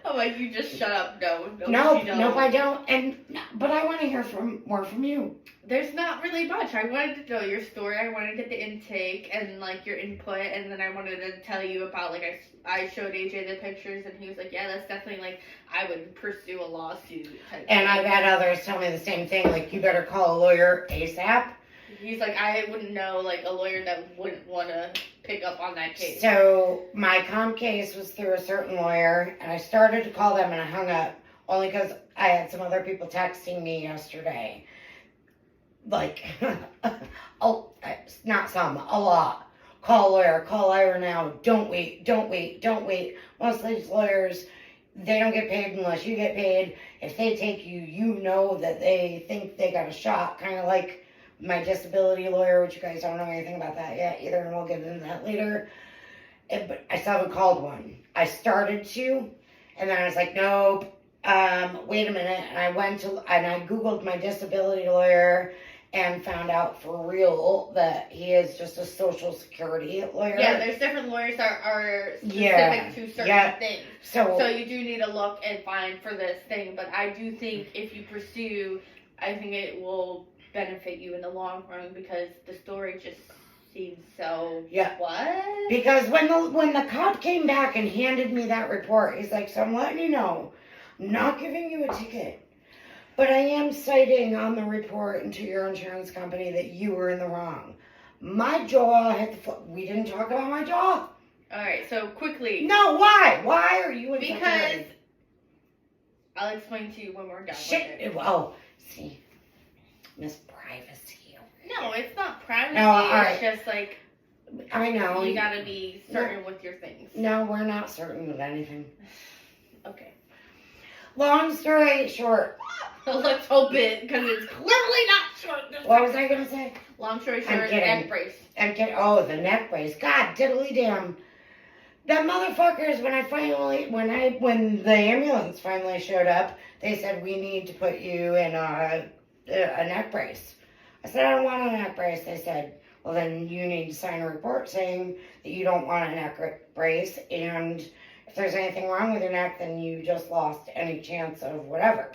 I'm like, you just shut up. Nope, I don't. But I want to hear more from you. There's not really much. I wanted to know your story. I wanted to get the intake and like your input, and then I wanted to tell you about like I showed AJ the pictures, and he was like, yeah, that's definitely like I would pursue a lawsuit type And thing. I've had others tell me the same thing. Like, you better call a lawyer ASAP. He's like, I wouldn't know like a lawyer that wouldn't want to pick up on that case. So my comp case was through a certain lawyer, and I started to call them and I hung up only because I had some other people texting me yesterday. Like, oh, not some, a lot. Call lawyer now. Don't wait. Most of these lawyers, they don't get paid unless you get paid. If they take you, you know that they think they got a shot, kind of like my disability lawyer, which you guys don't know anything about that yet either, and we'll get into that later. But I still haven't called one. I started to, and then I was like, nope, wait a minute. And I Googled my disability lawyer and found out for real that he is just a Social Security lawyer. Yeah, there's different lawyers that are specific to certain things. So you do need to look and find for this thing. But I do think if you pursue, I think it will benefit you in the long run, because the story just seems so what? Because when the cop came back and handed me that report, he's like, so I'm letting you know, I'm not giving you a ticket, but I am citing on the report and to your insurance company that you were in the wrong. My jaw hit the floor. We didn't talk about my jaw. Alright, so quickly. No, why? Why are you in such a Because hurry? I'll explain to you when we're done Shit. with it. Oh, see. Miss Privacy. No, it's not privacy. No, alright. It's just like I know. you gotta be certain with your things. No, we're not certain with anything. Okay. Long story short. Let's hope it, because it's clearly not short. What was I going to say? Long story I'm short, kidding. neck brace. Oh, the neck brace. God, diddly damn. That motherfuckers, when the ambulance finally showed up, they said, we need to put you in a neck brace. I said, I don't want a neck brace. They said, well, then you need to sign a report saying that you don't want a neck brace, and if there's anything wrong with your neck, then you just lost any chance of whatever.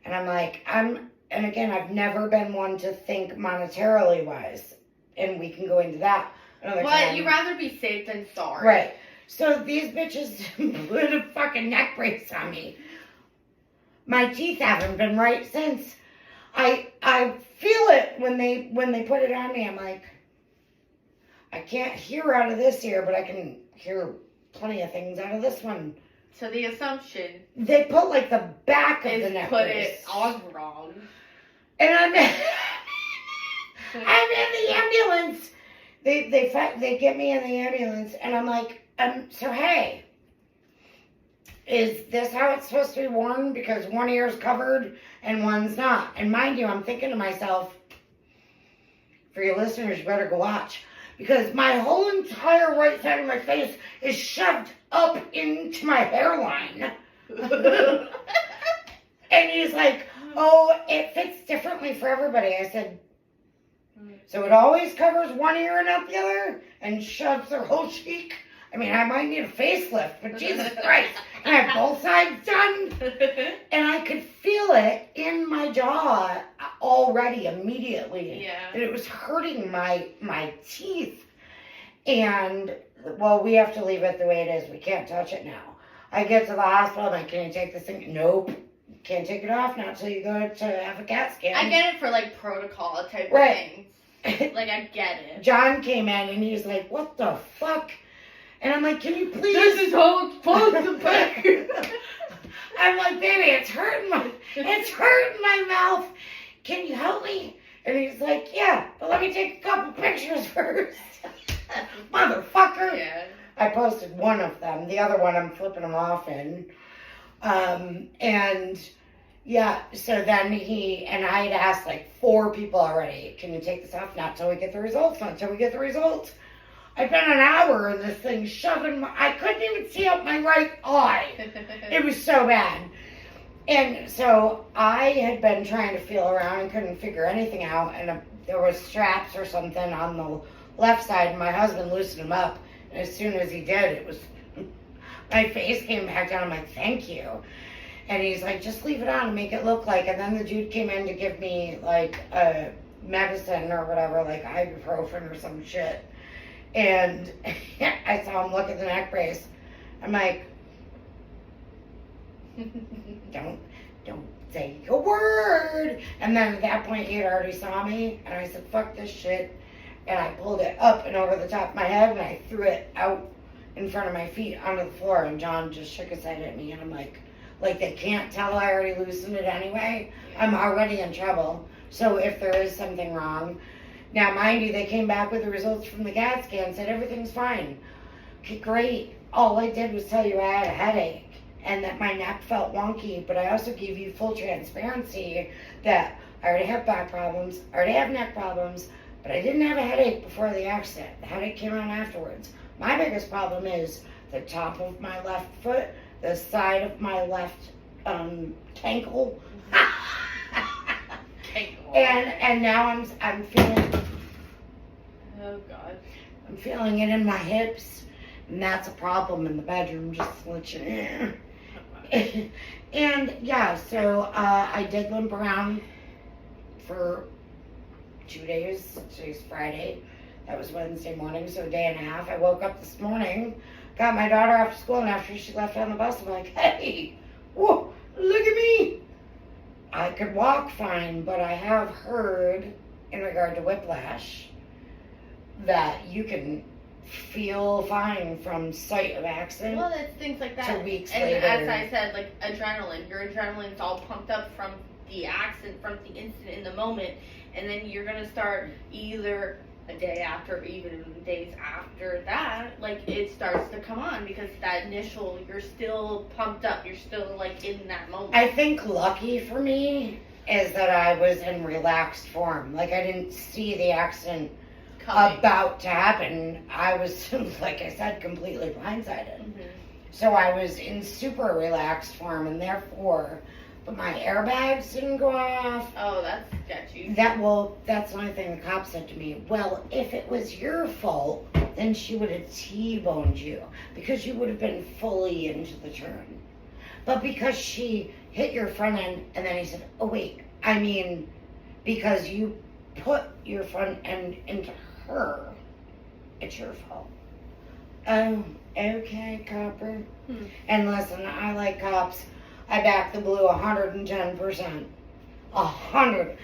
And I'm like, and again, I've never been one to think monetarily wise, and we can go into that another time. But you'd rather be safe than sorry. Right. So these bitches put a fucking neck brace on me. My teeth haven't been right since. I feel it when they put it on me. I'm like, I can't hear out of this ear, but I can hear plenty of things out of this one. So the assumption They put like the back of the is neck put brace. it on wrong. And I'm in the ambulance. They get me in the ambulance, and I'm like, so hey, is this how it's supposed to be worn? Because one ear's covered and one's not. And mind you, I'm thinking to myself, for your listeners, you better go watch. Because my whole entire right side of my face is shoved up into my hairline. And he's like, oh, it fits differently for everybody. I said, so it always covers one ear and not the other and shoves their whole cheek? I mean, I might need a facelift, but Jesus Christ. And I have both sides done. And I could feel it in my jaw already, immediately. Yeah. And it was hurting my teeth. And, well, we have to leave it the way it is. We can't touch it now. I get to the hospital, I'm like, can you take this thing? Nope. Can't take it off now until you go to have a CAT scan. I get it for like protocol type Right. of things. Like, I get it. John came in and he's like, what the fuck? And I'm like, can you please? This is how it's supposed to be. I'm like, baby, it's hurting my mouth. Can you help me? And he's like, yeah, but let me take a couple pictures first. Motherfucker. Yeah. I posted one of them. The other one I'm flipping them off in. And yeah, so then I had asked like 4 people already, can you take this off? Not till we get the results, not till we get the results. I've been an hour in this thing shoving I couldn't even see out my right eye. It was so bad. And so I had been trying to feel around and couldn't figure anything out. And there was straps or something on the left side. And my husband loosened them up. And as soon as he did, my face came back down. I'm like, thank you. And he's like, just leave it on and make it look like. And then the dude came in to give me like a medicine or whatever, like ibuprofen or some shit. And I saw him look at the neck brace. I'm like, don't say a word. And then at that point, he had already saw me. And I said, fuck this shit. And I pulled it up and over the top of my head. And I threw it out in front of my feet onto the floor. And John just shook his head at me. And I'm like they can't tell I already loosened it anyway. I'm already in trouble. So if there is something wrong. Now, mind you, they came back with the results from the CAT scan, said everything's fine. Okay, great. All I did was tell you I had a headache and that my neck felt wonky, but I also gave you full transparency that I already have back problems, I already have neck problems, but I didn't have a headache before the accident. The headache came on afterwards. My biggest problem is the top of my left foot, the side of my left ankle. And now I'm feeling. Oh God. I'm feeling it in my hips, and that's a problem in the bedroom. Just to let you know. And yeah, so I did limp around for 2 days. Today's Friday. That was Wednesday morning, so a day and a half. I woke up this morning, got my daughter after school, and after she left on the bus, I'm like, hey, whoa, look at me. I could walk fine, but I have heard, in regard to whiplash, that you can feel fine from sight of accident. Well, it's things like that. To weeks and later. as I said, like adrenaline. Your adrenaline's all pumped up from the accident, from the incident in the moment, and then you're gonna start either a day after, or even days after that, like it starts to come on because that initial, you're still pumped up, you're still like in that moment. I think lucky for me is that I was in relaxed form. Like I didn't see the accident about to happen. I was, like I said, completely blindsided. Mm-hmm. So I was in super relaxed form, and therefore, but my airbags didn't go off. Oh, that's sketchy. That's the only thing the cop said to me. Well, if it was your fault, then she would have T-boned you because you would have been fully into the turn. But because she hit your front end, and then he said, oh wait, I mean, because you put your front end into her, it's your fault. Oh, okay, copper. And listen, I like cops. I back the blue 110%. 100.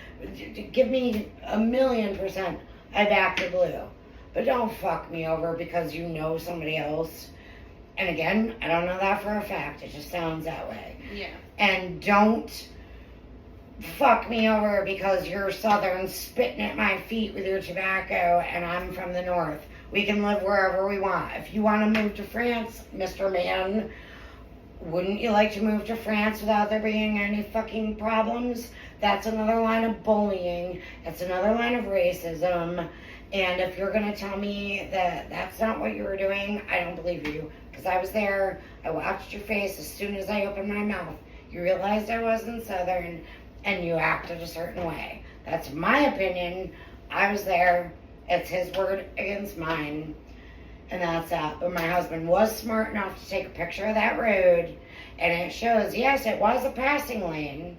Give me 1,000,000%. I back the blue. But don't fuck me over because you know somebody else. And again, I don't know that for a fact. It just sounds that way. Yeah. And don't fuck me over because you're southern spitting at my feet with your tobacco and I'm from the north. We can live wherever we want. If you want to move to France, Mr. Man, wouldn't you like to move to France without there being any fucking problems? That's another line of bullying. That's another line of racism. And if you're going to tell me that that's not what you were doing, I don't believe you. Because I was there. I watched your face as soon as I opened my mouth. You realized I wasn't southern and you acted a certain way. That's my opinion. I was there. It's his word against mine. And that's that. But my husband was smart enough to take a picture of that road. And it shows, yes, it was a passing lane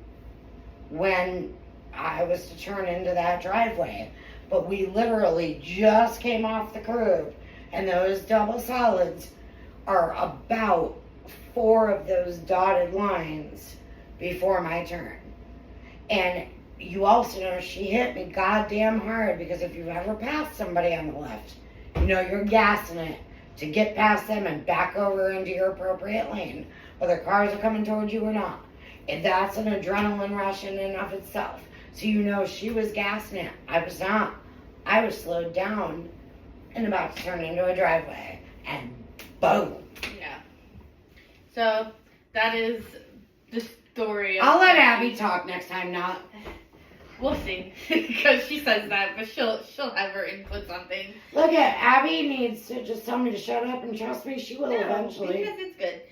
when I was to turn into that driveway. But we literally just came off the curb. And those double solids are about 4 of those dotted lines before my turn. And you also know she hit me goddamn hard because if you've ever passed somebody on the left, you know you're gassing it to get past them and back over into your appropriate lane, whether cars are coming towards you or not. And that's an adrenaline rush in and of itself. So you know she was gassing it. I was not. I was slowed down and about to turn into a driveway. And boom. Yeah. So that is the story. I'll let Abby talk next time, not. We'll see, because she says that, but she'll have her inputs on things. Look at Abby needs to just tell me to shut up, and trust me, she will eventually. Because it's good.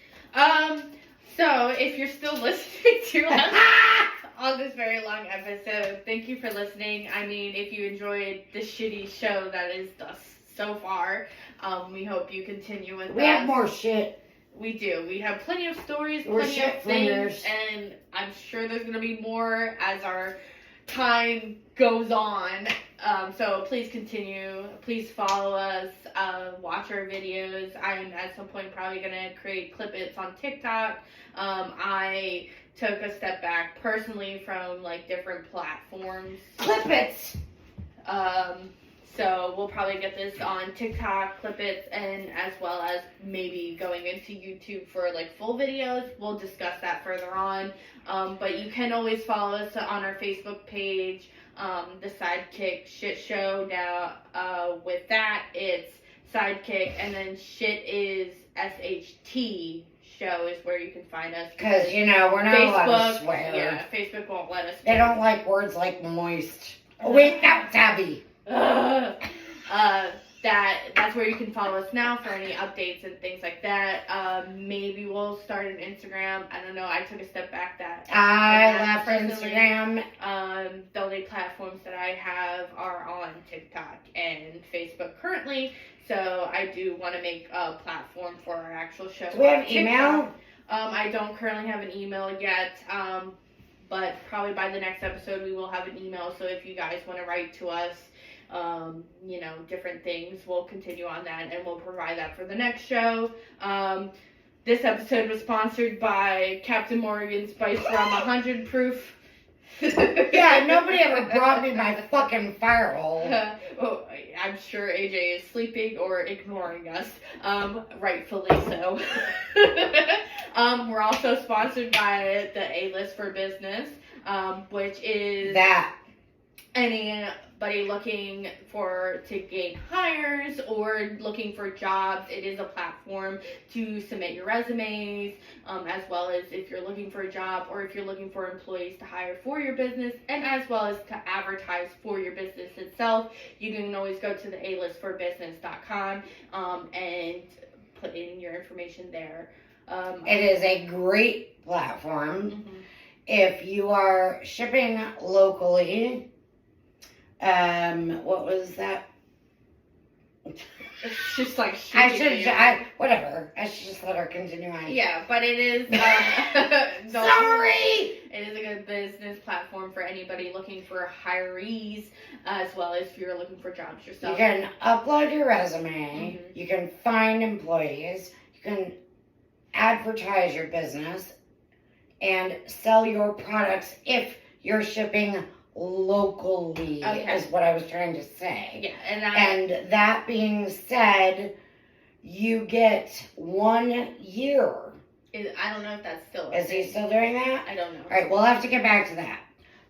So if you're still listening to us on this very long episode, thank you for listening. I mean, if you enjoyed the shitty show that is us so far, we hope you continue with We have more shit. We do. We have plenty of stories, We're plenty shit of things, flingers. and I'm sure there's going to be more as our time goes on. So please continue. Please follow us. Watch our videos. I'm at some point probably going to create clip-its on TikTok. I took a step back personally from like different platforms. Clip-its! So we'll probably get this on TikTok, Clip-its, and as well as maybe going into YouTube for like full videos. We'll discuss that further on. But you can always follow us on our Facebook page, the SideKick Shit Show. Now, with that, it's SideKick, and then shit is SHT Show is where you can find us. Because, you know, we're not allowed to swear. Yeah, Facebook won't let us. They don't like words like moist. Oh, wait, that's Abby. That's where you can follow us now for any updates and things like that. Maybe we'll start an Instagram. I don't know. I took a step back. I left Instagram. The only platforms that I have are on TikTok and Facebook currently. So I do want to make a platform for our actual show. Do we have email? I don't currently have an email yet. But probably by the next episode we will have an email. So if you guys want to write to us, you know, different things, we'll continue on that and we'll provide that for the next show. This episode was sponsored by Captain Morgan's Spice Rum 100 Proof. Yeah, nobody ever brought me my fucking fire hole. Oh, I'm sure AJ is sleeping or ignoring us. Rightfully so. We're also sponsored by the A-List for Business, which is That. anybody looking to gain hires or looking for jobs. It is a platform to submit your resumes, as well as if you're looking for a job or if you're looking for employees to hire for your business, and as well as to advertise for your business itself. You can always go to the alistforbusiness.com and put in your information there. It is a great platform. Mm-hmm. If you are shipping locally, what was that? It's just like whatever. I should just let her continue on. Yeah, but it is. Sorry. It is a good business platform for anybody looking for hirees, as well as if you're looking for jobs yourself. You can upload your resume. Mm-hmm. You can find employees. You can advertise your business and sell your products if you're shipping locally, is what I was trying to say. Yeah, and that being said, you get 1 year. I don't know if that's still. Is he still doing that? I don't know. All right, we'll have to get back to that.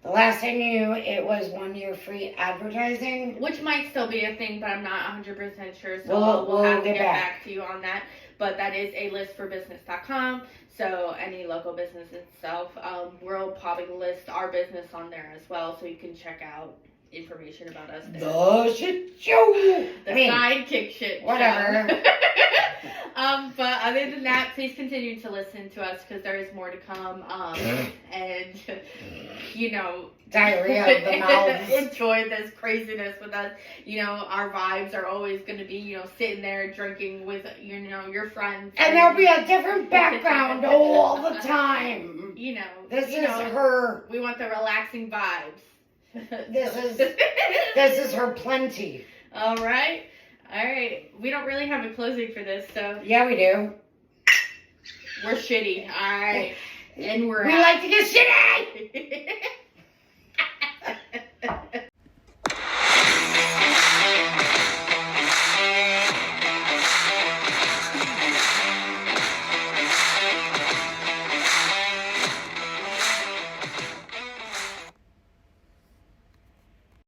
The last I knew, it was 1 year free advertising. Which might still be a thing, but I'm not 100% sure, so we'll have to get back to you on that. But that is alistforbusiness.com. So any local business itself, we'll probably list our business on there as well, so you can check out information about us there. The shit show. SideKick shit. Whatever. But other than that, please continue to listen to us because there is more to come. And diarrhea of the mouth. Enjoy this craziness with us. Our vibes are always going to be, sitting there drinking with, your friends. And there'll be a different background all the time. This is her. We want the relaxing vibes. This is her plenty. All right. We don't really have a closing for this, so. Yeah, we do. We're shitty. All right. And we like to get shitty.